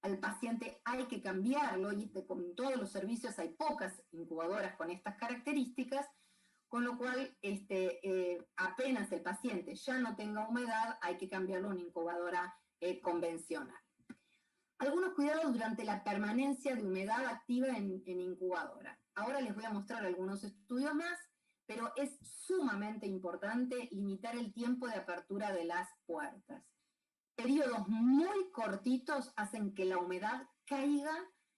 al paciente hay que cambiarlo, y con todos los servicios hay pocas incubadoras con estas características, con lo cual apenas el paciente ya no tenga humedad, hay que cambiarlo a una incubadora convencional. Algunos cuidados durante la permanencia de humedad activa en incubadora. Ahora les voy a mostrar algunos estudios más, pero es sumamente importante limitar el tiempo de apertura de las puertas. Periodos muy cortitos hacen que la humedad caiga,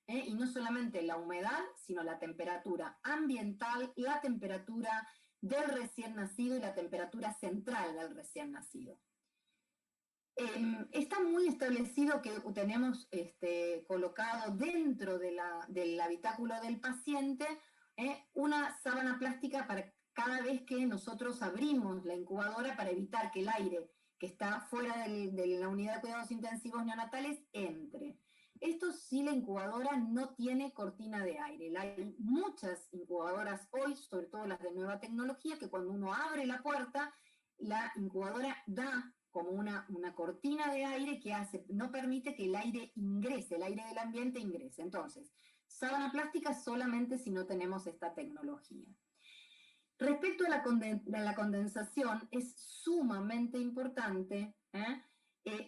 y no solamente la humedad, sino la temperatura ambiental, la temperatura del recién nacido y la temperatura central del recién nacido. Está muy establecido que tenemos colocado dentro del habitáculo del paciente una sábana plástica para cada vez que nosotros abrimos la incubadora, para evitar que el aire que está fuera de la unidad de cuidados intensivos neonatales entre. Esto sí, la incubadora no tiene cortina de aire. Hay muchas incubadoras hoy, sobre todo las de nueva tecnología, que cuando uno abre la puerta, la incubadora da como una cortina de aire que no permite que el aire ingrese, el aire del ambiente ingrese. Entonces, Sábana plástica solamente si no tenemos esta tecnología. Respecto a la condensación, es sumamente importante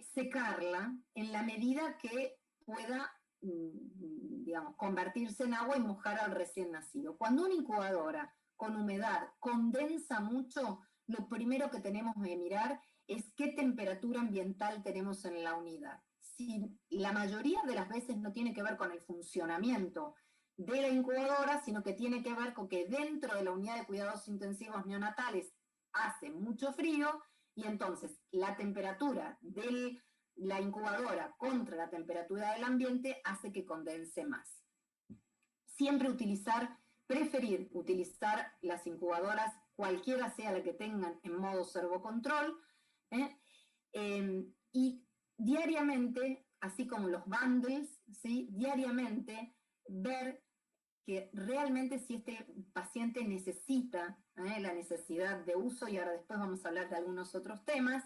secarla en la medida que pueda, digamos, convertirse en agua y mojar al recién nacido. Cuando una incubadora con humedad condensa mucho, lo primero que tenemos que mirar es qué temperatura ambiental tenemos en la unidad. Si la mayoría de las veces no tiene que ver con el funcionamiento de la incubadora, sino que tiene que ver con que dentro de la unidad de cuidados intensivos neonatales hace mucho frío y entonces la temperatura de la incubadora contra la temperatura del ambiente hace que condense más. Siempre preferir utilizar las incubadoras, cualquiera sea la que tengan, en modo servocontrol, y diariamente, así como los bundles, ¿sí? Diariamente ver que realmente si este paciente necesita la necesidad de uso, y ahora después vamos a hablar de algunos otros temas,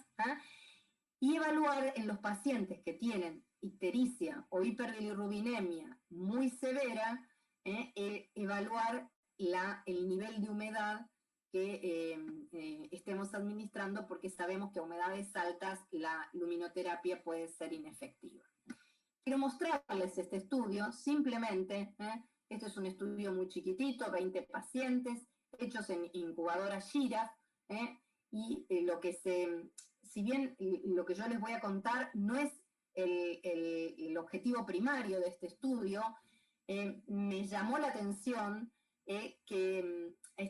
y evaluar en los pacientes que tienen ictericia o hiperbilirrubinemia muy severa, evaluar el nivel de humedad que estemos administrando, porque sabemos que a humedades altas la luminoterapia puede ser inefectiva. Quiero mostrarles este estudio, simplemente, este es un estudio muy chiquitito, 20 pacientes, hechos en incubadora Giraffe, y si bien lo que yo les voy a contar no es el objetivo primario de este estudio, me llamó la atención que a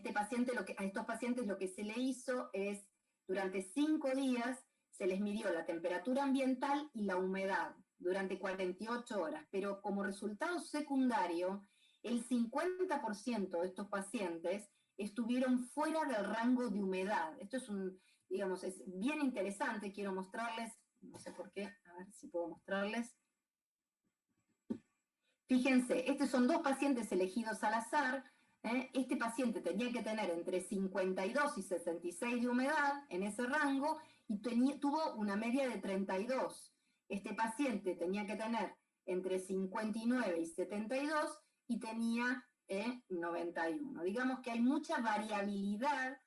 estos pacientes lo que se le hizo es, durante 5 días, se les midió la temperatura ambiental y la humedad durante 48 horas, pero como resultado secundario, el 50% de estos pacientes estuvieron fuera del rango de humedad. Esto es es bien interesante, quiero mostrarles, no sé por qué, a ver si puedo mostrarles. Fíjense, estos son 2 pacientes elegidos al azar. Este paciente tenía que tener entre 52 y 66 de humedad en ese rango y tuvo una media de 32. Este paciente tenía que tener entre 59 y 72 y tenía 91. Digamos que hay mucha variabilidad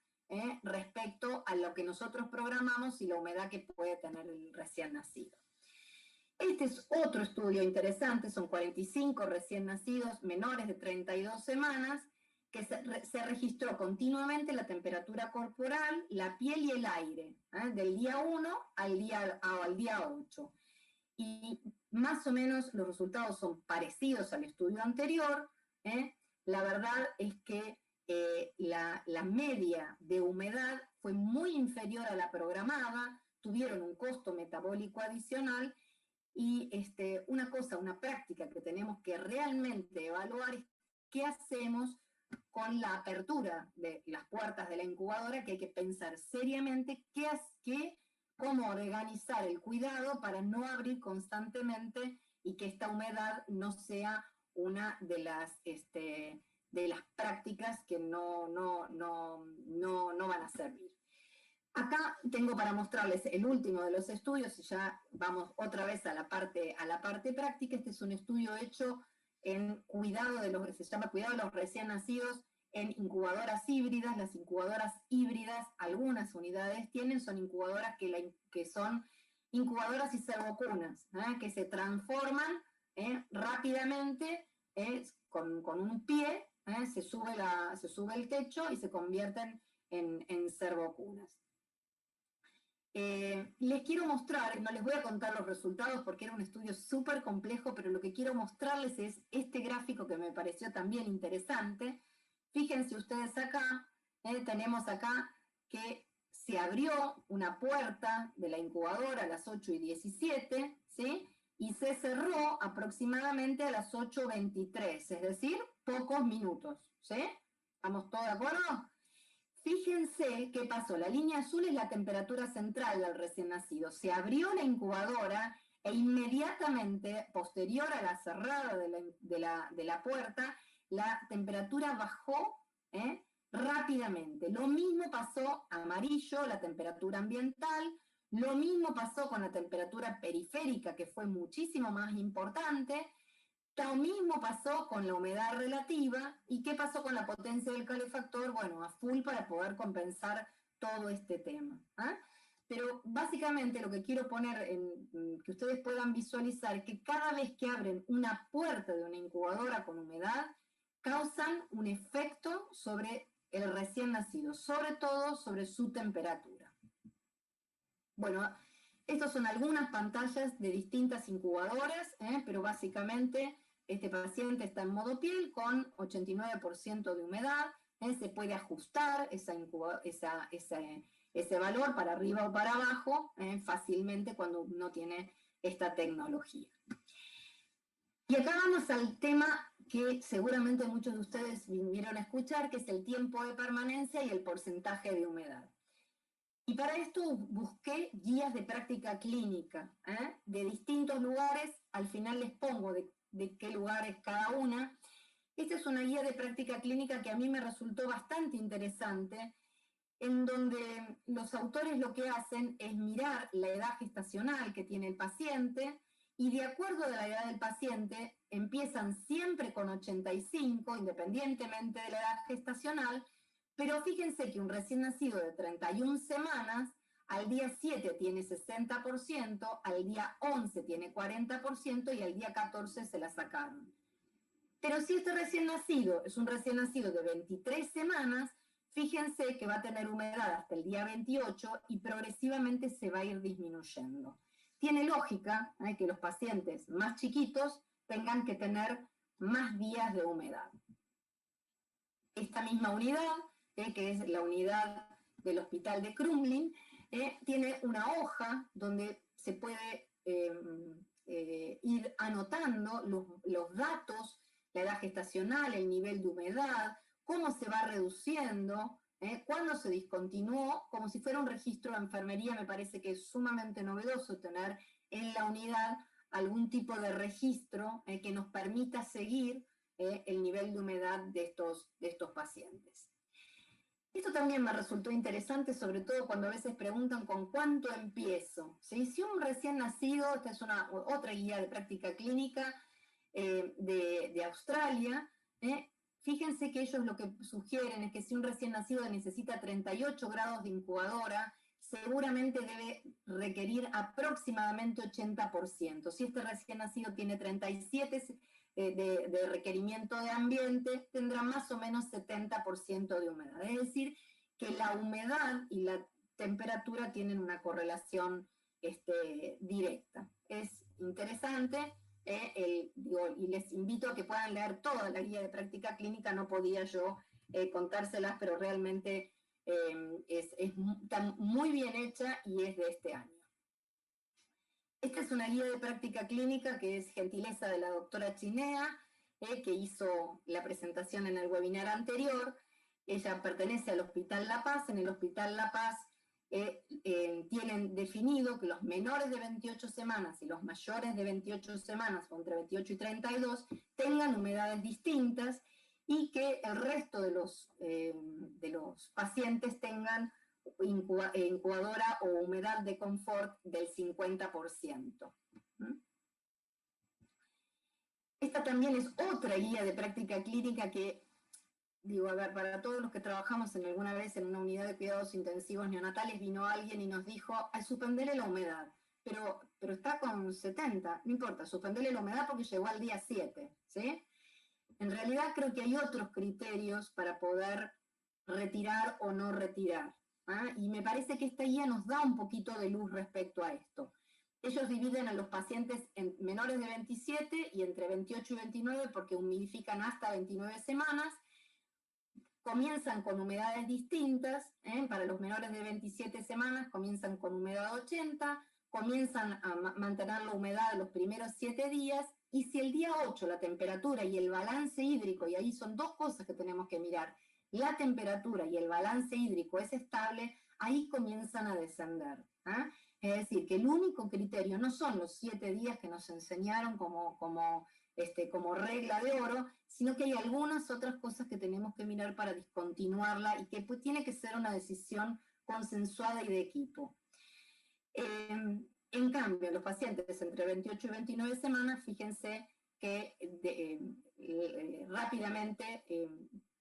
respecto a lo que nosotros programamos y la humedad que puede tener el recién nacido. Este es otro estudio interesante, son 45 recién nacidos menores de 32 semanas, que se registró continuamente la temperatura corporal, la piel y el aire, del día 1 al día 8. Y más o menos los resultados son parecidos al estudio anterior. La verdad es que la media de humedad fue muy inferior a la programada, tuvieron un costo metabólico adicional, y una práctica que tenemos que realmente evaluar es qué hacemos con la apertura de las puertas de la incubadora, que hay que pensar seriamente cómo organizar el cuidado para no abrir constantemente y que esta humedad no sea una de las prácticas que no van a servir. Acá tengo para mostrarles el último de los estudios, y ya vamos otra vez a la parte práctica. Este es un estudio hecho en se llama cuidado de los recién nacidos en incubadoras híbridas. Las incubadoras híbridas, algunas unidades son incubadoras que son incubadoras y servocunas, que se transforman rápidamente con un pie, se sube el techo y se convierten en servocunas. Les quiero mostrar, no les voy a contar los resultados porque era un estudio súper complejo, pero lo que quiero mostrarles es este gráfico que me pareció también interesante. Fíjense ustedes acá, tenemos acá que se abrió una puerta de la incubadora a las 8:17, ¿sí? Y se cerró aproximadamente a las 8:23, es decir, pocos minutos, ¿sí? ¿Estamos todos de acuerdo? Fíjense qué pasó. La línea azul es la temperatura central del recién nacido. Se abrió la incubadora e inmediatamente, posterior a la cerrada de la puerta, la temperatura bajó rápidamente. Lo mismo pasó amarillo, la temperatura ambiental. Lo mismo pasó con la temperatura periférica, que fue muchísimo más importante. Lo mismo pasó con la humedad relativa. ¿Y qué pasó con la potencia del calefactor? Bueno, a full para poder compensar todo este tema. ¿Ah? Pero básicamente lo que quiero poner, que ustedes puedan visualizar, que cada vez que abren una puerta de una incubadora con humedad, causan un efecto sobre el recién nacido, sobre todo sobre su temperatura. Bueno, estas son algunas pantallas de distintas incubadoras, pero básicamente este paciente está en modo piel con 89% de humedad, se puede ajustar ese valor para arriba o para abajo fácilmente cuando uno tiene esta tecnología. Y acá vamos al tema que seguramente muchos de ustedes vinieron a escuchar, que es el tiempo de permanencia y el porcentaje de humedad. Y para esto busqué guías de práctica clínica de distintos lugares. Al final les pongo de qué lugar es cada una. Esta es una guía de práctica clínica que a mí me resultó bastante interesante, en donde los autores lo que hacen es mirar la edad gestacional que tiene el paciente, y de acuerdo a la edad del paciente, empiezan siempre con 85, independientemente de la edad gestacional, pero fíjense que un recién nacido de 31 semanas, al día 7 tiene 60%, al día 11 tiene 40% y al día 14 se la sacaron. Pero si este recién nacido es un recién nacido de 23 semanas, fíjense que va a tener humedad hasta el día 28 y progresivamente se va a ir disminuyendo. Tiene lógica que los pacientes más chiquitos tengan que tener más días de humedad. Esta misma unidad, que es la unidad del Hospital de Krumlin, tiene una hoja donde se puede ir anotando los datos, la edad gestacional, el nivel de humedad, cómo se va reduciendo, cuándo se discontinuó, como si fuera un registro de enfermería. Me parece que es sumamente novedoso tener en la unidad algún tipo de registro que nos permita seguir el nivel de humedad de estos pacientes. Esto también me resultó interesante, sobre todo cuando a veces preguntan con cuánto empiezo. ¿Sí? Si un recién nacido, esta es otra guía de práctica clínica de Australia, fíjense que ellos lo que sugieren es que si un recién nacido necesita 38 grados de incubadora, seguramente debe requerir aproximadamente 80%. Si este recién nacido tiene 37 de requerimiento de ambiente, tendrá más o menos 70% de humedad. Es decir, que la humedad y la temperatura tienen una correlación directa. Es interesante, y les invito a que puedan leer toda la guía de práctica clínica. No podía yo contárselas, pero realmente está muy bien hecha y es de este año. Esta es una guía de práctica clínica que es gentileza de la doctora Chinea, que hizo la presentación en el webinar anterior. Ella pertenece al Hospital La Paz. En el Hospital La Paz tienen definido que los menores de 28 semanas y los mayores de 28 semanas, o entre 28 y 32, tengan humedades distintas, y que el resto de los pacientes tengan incubadora o humedad de confort del 50%. Esta también es otra guía de práctica clínica que, digo, a ver, para todos los que trabajamos alguna vez en una unidad de cuidados intensivos neonatales, vino alguien y nos dijo, suspenderle la humedad, pero está con 70, no importa, suspenderle la humedad porque llegó al día 7, ¿sí? En realidad creo que hay otros criterios para poder retirar o no retirar. Y me parece que esta guía nos da un poquito de luz respecto a esto. Ellos dividen a los pacientes en menores de 27 y entre 28 y 29 porque humidifican hasta 29 semanas. Comienzan con humedades distintas. Para los menores de 27 semanas comienzan con humedad 80, comienzan a mantener la humedad los primeros 7 días, y si el día 8 la temperatura y el balance hídrico, y ahí son dos cosas que tenemos que mirar, la temperatura y el balance hídrico es estable, ahí comienzan a descender. Es decir, que el único criterio no son los 7 días que nos enseñaron como regla de oro, sino que hay algunas otras cosas que tenemos que mirar para discontinuarla, y que pues tiene que ser una decisión consensuada y de equipo. En cambio, los pacientes entre 28 y 29 semanas, fíjense que rápidamente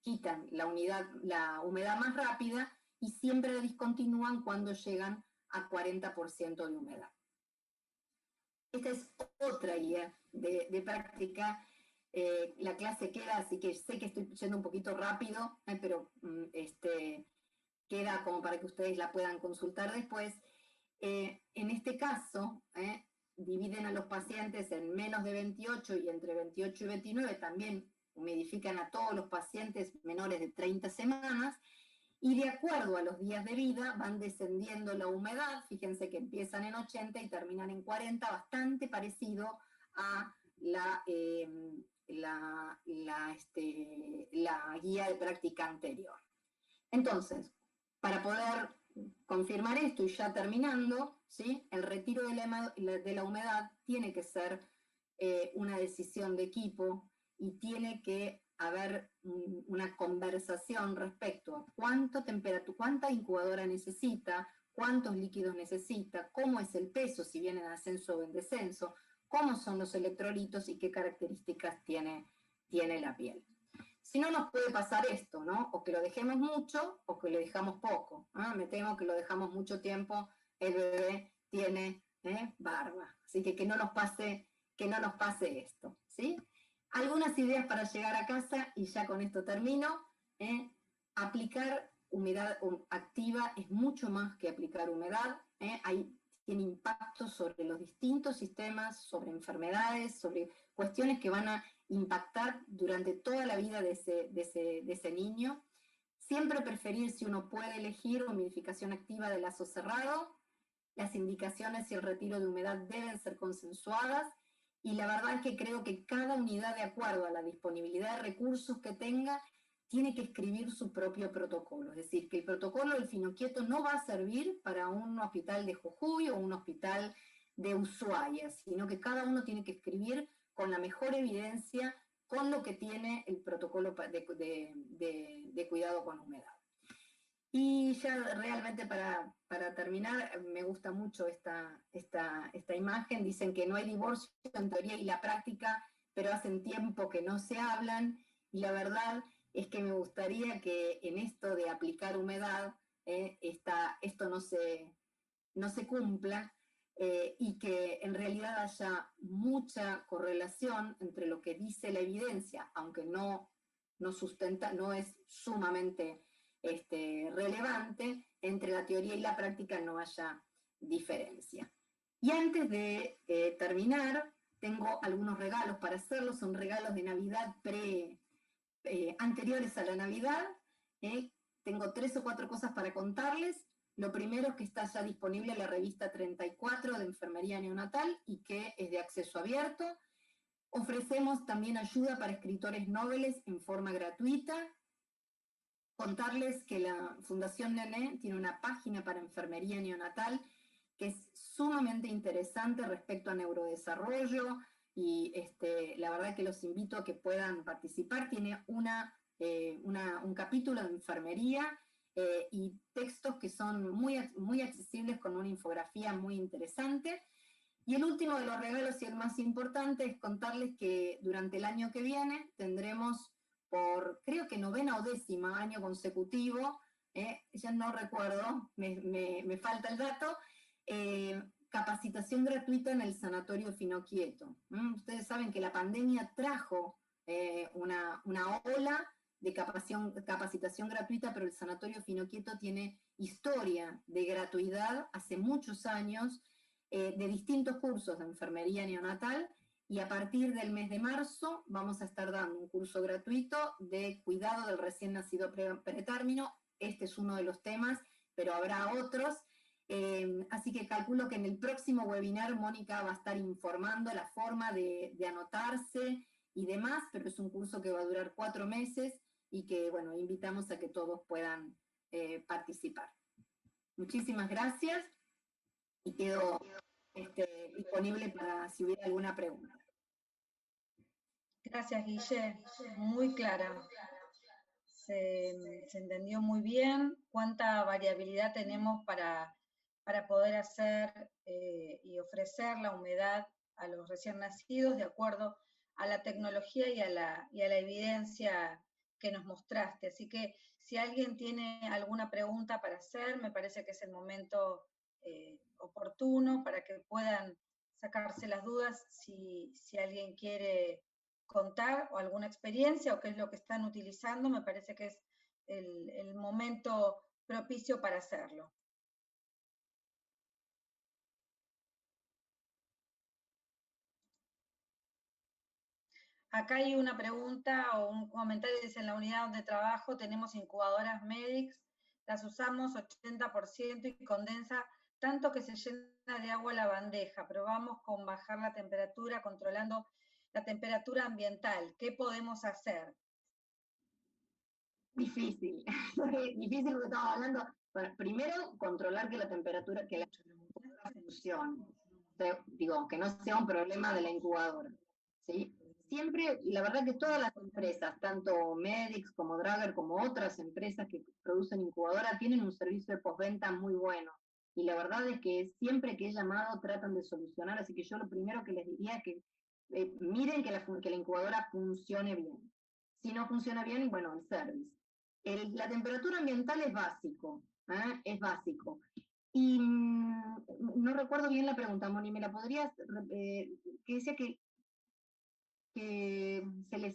quitan la humedad más rápida y siempre la discontinúan cuando llegan a 40% de humedad. Esta es otra guía de práctica. La clase queda, así que sé que estoy yendo un poquito rápido, pero queda como para que ustedes la puedan consultar después. En este caso, dividen a los pacientes en menos de 28 y entre 28 y 29, también humidifican a todos los pacientes menores de 30 semanas, y de acuerdo a los días de vida van descendiendo la humedad. Fíjense que empiezan en 80 y terminan en 40, bastante parecido a la guía de práctica anterior. Entonces, para poder confirmar esto y ya terminando, ¿sí? El retiro de la humedad tiene que ser una decisión de equipo y tiene que haber una conversación respecto a cuánta incubadora necesita, cuántos líquidos necesita, cómo es el peso, si viene en ascenso o en descenso, cómo son los electrolitos y qué características tiene la piel. Si no, nos puede pasar esto, ¿no? O que lo dejemos mucho o que lo dejamos poco. Me temo que lo dejamos mucho tiempo, el bebé tiene barba. Así que no nos pase esto, ¿sí? Algunas ideas para llegar a casa, y ya con esto termino. Aplicar humedad activa es mucho más que aplicar humedad. Tiene impacto sobre los distintos sistemas, sobre enfermedades, sobre cuestiones que van a impactar durante toda la vida de ese niño. Siempre preferir, si uno puede elegir, humidificación activa de lazo cerrado. Las indicaciones y el retiro de humedad deben ser consensuadas, y la verdad es que creo que cada unidad, de acuerdo a la disponibilidad de recursos que tenga, tiene que escribir su propio protocolo. Es decir, que el protocolo del Finoquieto no va a servir para un hospital de Jujuy o un hospital de Ushuaia, sino que cada uno tiene que escribir con la mejor evidencia, con lo que tiene el protocolo de cuidado con humedad. Y ya realmente para terminar, me gusta mucho esta imagen. Dicen que no hay divorcio en teoría y la práctica, pero hacen tiempo que no se hablan, y la verdad es que me gustaría que en esto de aplicar humedad, esto no se cumpla, y que en realidad haya mucha correlación entre lo que dice la evidencia, aunque no es sumamente relevante, entre la teoría y la práctica no haya diferencia. Y antes de terminar, tengo algunos regalos para hacerlos. Son regalos de Navidad anteriores a la Navidad. Tengo 3 o 4 cosas para contarles. Lo primero es que está ya disponible la revista 34 de Enfermería Neonatal y que es de acceso abierto. Ofrecemos también ayuda para escritores noveles en forma gratuita. Contarles que la Fundación Nené tiene una página para enfermería neonatal que es sumamente interesante respecto a neurodesarrollo, y la verdad que los invito a que puedan participar. Tiene un capítulo de enfermería y textos que son muy accesibles, con una infografía muy interesante. Y el último de los regalos, y el más importante, es contarles que durante el año que viene tendremos, por creo que 9º o 10º año consecutivo, ya no recuerdo, me falta el dato, capacitación gratuita en el Sanatorio Finoquieto. Ustedes saben que la pandemia trajo una ola de capacitación gratuita, pero el Sanatorio Finoquieto tiene historia de gratuidad hace muchos años, de distintos cursos de enfermería neonatal, y a partir del mes de marzo vamos a estar dando un curso gratuito de cuidado del recién nacido pretérmino. Este es uno de los temas, pero habrá otros. Así que calculo que en el próximo webinar Mónica va a estar informando la forma de anotarse y demás, pero es un curso que va a durar 4 meses y que, bueno, invitamos a que todos puedan participar. Muchísimas gracias y quedo disponible para si hubiera alguna pregunta.
Gracias, Guille, muy clara. Se entendió muy bien cuánta variabilidad tenemos para poder hacer y ofrecer la humedad a los recién nacidos de acuerdo a la tecnología y a la evidencia que nos mostraste. Así que si alguien tiene alguna pregunta para hacer, me parece que es el momento oportuno para que puedan sacarse las dudas si alguien quiere contar o alguna experiencia o qué es lo que están utilizando, me parece que es el momento propicio para hacerlo. Acá hay una pregunta o un comentario, dice, en la unidad donde trabajo tenemos incubadoras MEDIX, las usamos 80% y condensa tanto que se llena de agua la bandeja. Probamos con bajar la temperatura, controlando la temperatura ambiental. ¿Qué podemos hacer?
Difícil, difícil porque estamos hablando, bueno, primero controlar que la temperatura, que la incubadora funcione, digo, que no sea un problema de la incubadora, ¿sí? Siempre, la verdad que todas las empresas, tanto Medix como Drager, como otras empresas que producen incubadoras, tienen un servicio de postventa muy bueno, y la verdad es que siempre que he llamado tratan de solucionar, así que yo lo primero que les diría es que miren que la incubadora funcione bien. Si no funciona bien, bueno, el service. La temperatura ambiental es básico, es básico. Y no recuerdo bien la pregunta, Moni, ¿me la podrías, que decía que se les...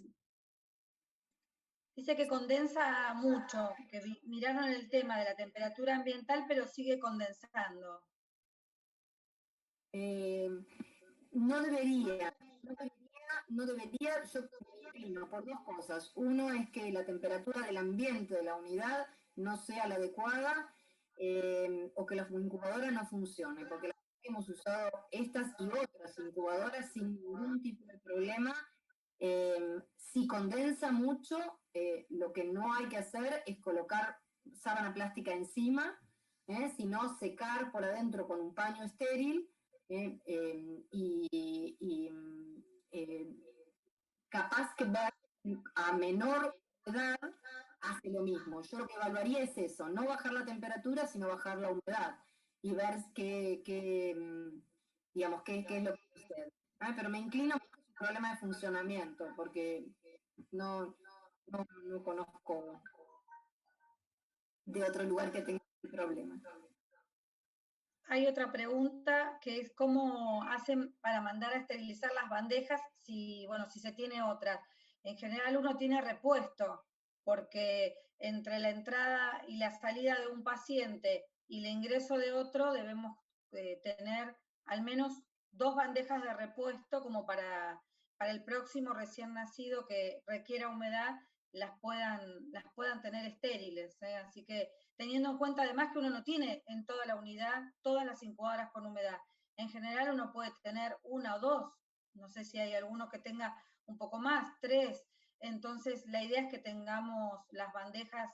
Dice que condensa mucho, que miraron el tema de la temperatura ambiental, pero sigue condensando.
No debería, yo opino por dos cosas. Uno es que la temperatura del ambiente de la unidad no sea la adecuada o que la incubadora no funcione, porque hemos usado estas y otras incubadoras sin ningún tipo de problema. Si condensa mucho, lo que no hay que hacer es colocar sábana plástica encima, sino secar por adentro con un paño estéril capaz que ver a menor edad hace lo mismo. Yo lo que evaluaría es eso, no bajar la temperatura, sino bajar la humedad y ver digamos, qué es lo que sucede. Pero me inclino por un problema de funcionamiento, porque no conozco de otro lugar que tenga el problema.
Hay otra pregunta que es cómo hacen para mandar a esterilizar las bandejas si se tiene otra. En general uno tiene repuesto, porque entre la entrada y la salida de un paciente y el ingreso de otro debemos tener al menos 2 bandejas de repuesto como para el próximo recién nacido que requiera humedad las puedan tener estériles. Así que teniendo en cuenta además que uno no tiene en toda la unidad todas las incubadoras con humedad. En general uno puede tener 1 o 2, no sé si hay alguno que tenga un poco más, 3. Entonces la idea es que tengamos las bandejas,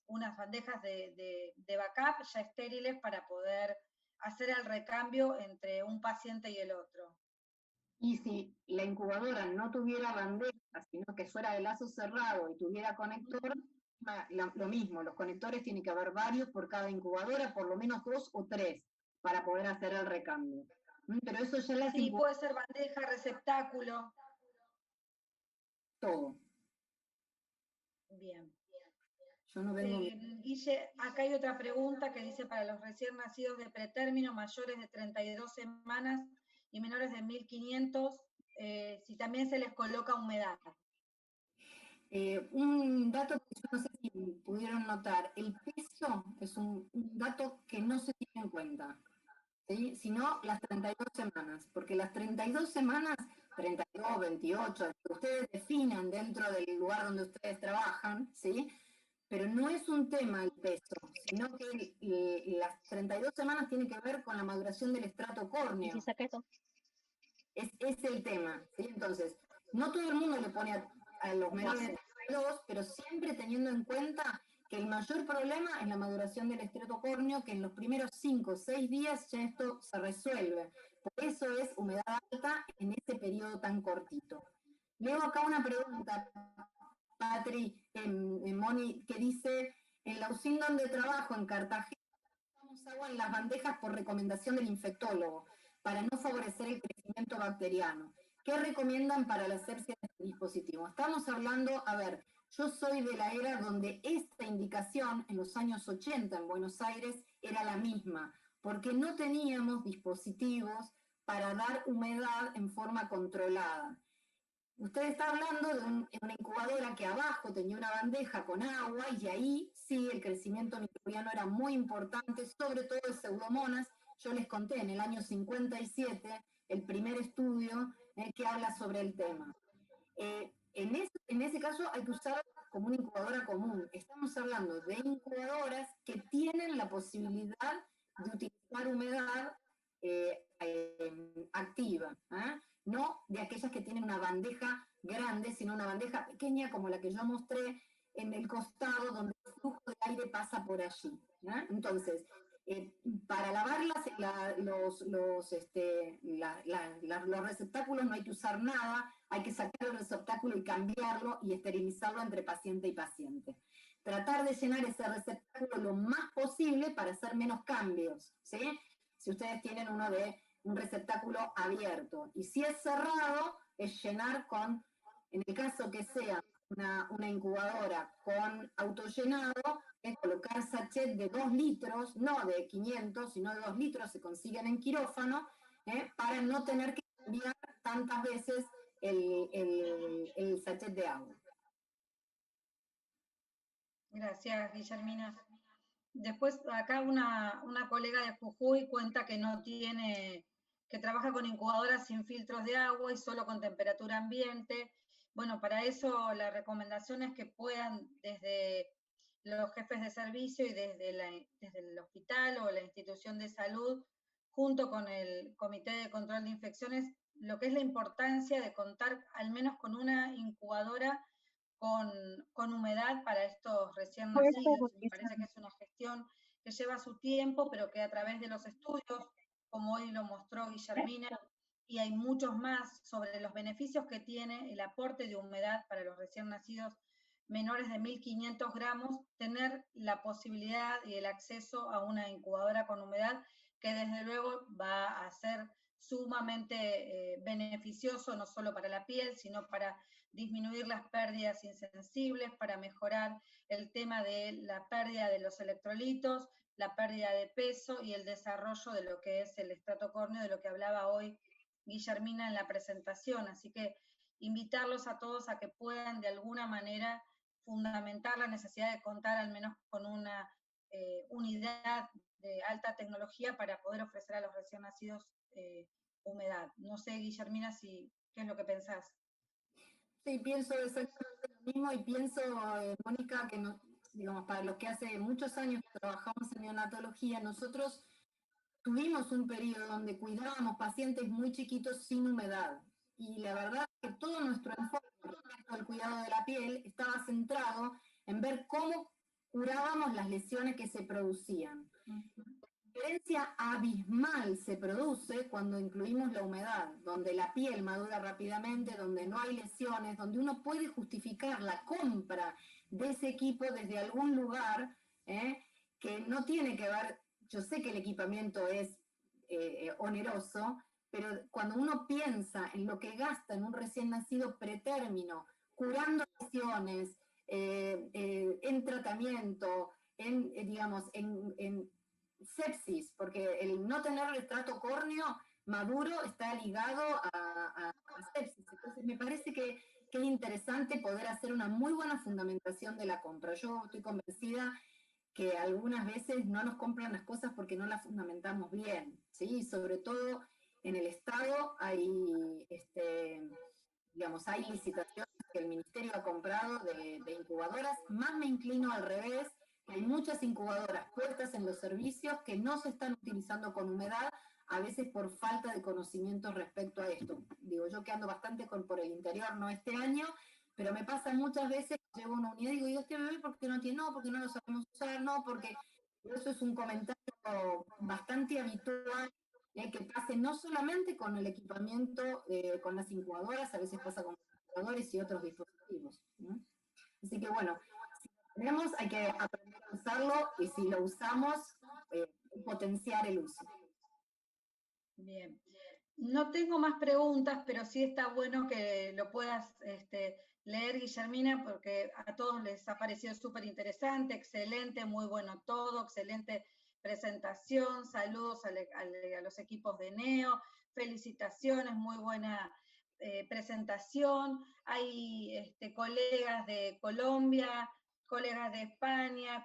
unas bandejas de backup ya estériles para poder hacer el recambio entre un paciente y el otro.
Y si la incubadora no tuviera bandeja, sino que fuera de lazo cerrado y tuviera conector, lo mismo, los conectores tienen que haber varios por cada incubadora, por lo menos 2 o 3, para poder hacer el recambio. Pero eso ya las
sí, puede ser bandeja, receptáculo.
Todo.
Bien.
Yo no vengo...
Guille, acá hay otra pregunta que dice para los recién nacidos de pretérmino, mayores de 32 semanas y menores de 1500, si también se les coloca humedad.
Un dato que yo no sé si pudieron notar, el peso es un dato que no se tiene en cuenta, ¿sí? Sino las 32 semanas, porque las 32 semanas, 32, 28, que ustedes definan dentro del lugar donde ustedes trabajan, ¿sí? Pero no es un tema el peso, sino que las 32 semanas tienen que ver con la maduración del estrato córneo.
¿Y si saca eso?
Es el tema, ¿sí? Entonces, no todo el mundo le pone a los menores de 32, pero siempre teniendo en cuenta que el mayor problema es la maduración del estrato córneo, que en los primeros 5 o 6 días ya esto se resuelve. Por eso es humedad alta en ese periodo tan cortito. Leo acá una pregunta, Patri, Moni, que dice, en la UCIN donde trabajo, en Cartagena, usamos agua en las bandejas por recomendación del infectólogo, para no favorecer el crecimiento bacteriano. ¿Qué recomiendan para la asepsia de este dispositivo? Estamos hablando, a ver, yo soy de la era donde esta indicación en los años 80 en Buenos Aires era la misma, porque no teníamos dispositivos para dar humedad en forma controlada. Usted está hablando de una incubadora que abajo tenía una bandeja con agua y ahí sí el crecimiento microbiano era muy importante, sobre todo de pseudomonas. Yo les conté en el año 57 el primer estudio que habla sobre el tema. En ese caso hay que usar como una incubadora común. Estamos hablando de incubadoras que tienen la posibilidad de utilizar humedad activa, no de aquellas que tienen una bandeja grande, sino una bandeja pequeña como la que yo mostré en el costado, donde el flujo de aire pasa por allí. Entonces, para lavar los receptáculos no hay que usar nada, hay que sacar el receptáculo y cambiarlo y esterilizarlo entre paciente y paciente. Tratar de llenar ese receptáculo lo más posible para hacer menos cambios, ¿sí? Si ustedes tienen un receptáculo abierto. Y si es cerrado, es llenar con, en el caso que sea una incubadora con autollenado, es colocar sachet de 2 litros, no de 500, sino de 2 litros, se consiguen en quirófano, para no tener que cambiar tantas veces el sachet de agua.
Gracias, Guillermina. Después, acá una colega de Jujuy cuenta que no tiene, que trabaja con incubadoras sin filtros de agua y solo con temperatura ambiente. Bueno, para eso la recomendación es que puedan desde los jefes de servicio y desde el hospital o la institución de salud, junto con el Comité de Control de Infecciones, lo que es la importancia de contar al menos con una incubadora con humedad para estos recién nacidos. Me parece que es una gestión que lleva su tiempo, pero que a través de los estudios, como hoy lo mostró Guillermina, y hay muchos más sobre los beneficios que tiene el aporte de humedad para los recién nacidos menores de 1.500 gramos, tener la posibilidad y el acceso a una incubadora con humedad, que desde luego va a ser sumamente beneficioso, no solo para la piel, sino para disminuir las pérdidas insensibles, para mejorar el tema de la pérdida de los electrolitos, la pérdida de peso y el desarrollo de lo que es el estrato córneo, de lo que hablaba hoy Guillermina en la presentación. Así que invitarlos a todos a que puedan de alguna manera fundamentar la necesidad de contar al menos con una unidad de alta tecnología para poder ofrecer a los recién nacidos humedad. No sé, Guillermina, ¿qué es lo que pensás?
Sí, pienso exactamente lo mismo y pienso, Mónica, que no, digamos, para los que hace muchos años que trabajamos en neonatología, nosotros tuvimos un periodo donde cuidábamos pacientes muy chiquitos sin humedad. Y la verdad es que todo nuestro enfoque respecto al cuidado de la piel estaba centrado en ver cómo curábamos las lesiones que se producían. La diferencia abismal se produce cuando incluimos la humedad, donde la piel madura rápidamente, donde no hay lesiones, donde uno puede justificar la compra de ese equipo desde algún lugar que no tiene que ver, yo sé que el equipamiento es oneroso, pero cuando uno piensa en lo que gasta en un recién nacido pretérmino, curando lesiones, en tratamiento, en sepsis, porque el no tener el estrato córneo maduro está ligado a sepsis. Entonces me parece que es interesante poder hacer una muy buena fundamentación de la compra. Yo estoy convencida que algunas veces no nos compran las cosas porque no las fundamentamos bien, ¿sí? Sobre todo en el Estado hay, hay licitaciones que el Ministerio ha comprado de incubadoras, más me inclino al revés. Hay muchas incubadoras puestas en los servicios que no se están utilizando con humedad, a veces por falta de conocimiento respecto a esto. Digo, yo que ando bastante por el interior, no este año, pero me pasa muchas veces que llevo una unidad y digo, este bebé por qué no tiene? No, porque no lo sabemos usar, no, porque eso es un comentario bastante habitual que pase no solamente con el equipamiento, con las incubadoras, a veces pasa con computadores y otros dispositivos, ¿no? Así que bueno, tenemos, hay que aprender a usarlo y si lo usamos, potenciar el uso.
Bien. No tengo más preguntas, pero sí está bueno que lo puedas leer, Guillermina, porque a todos les ha parecido súper interesante, excelente, muy bueno todo, excelente presentación, saludos a los equipos de NEO, felicitaciones, muy buena presentación. Hay colegas de Colombia, colegas de España,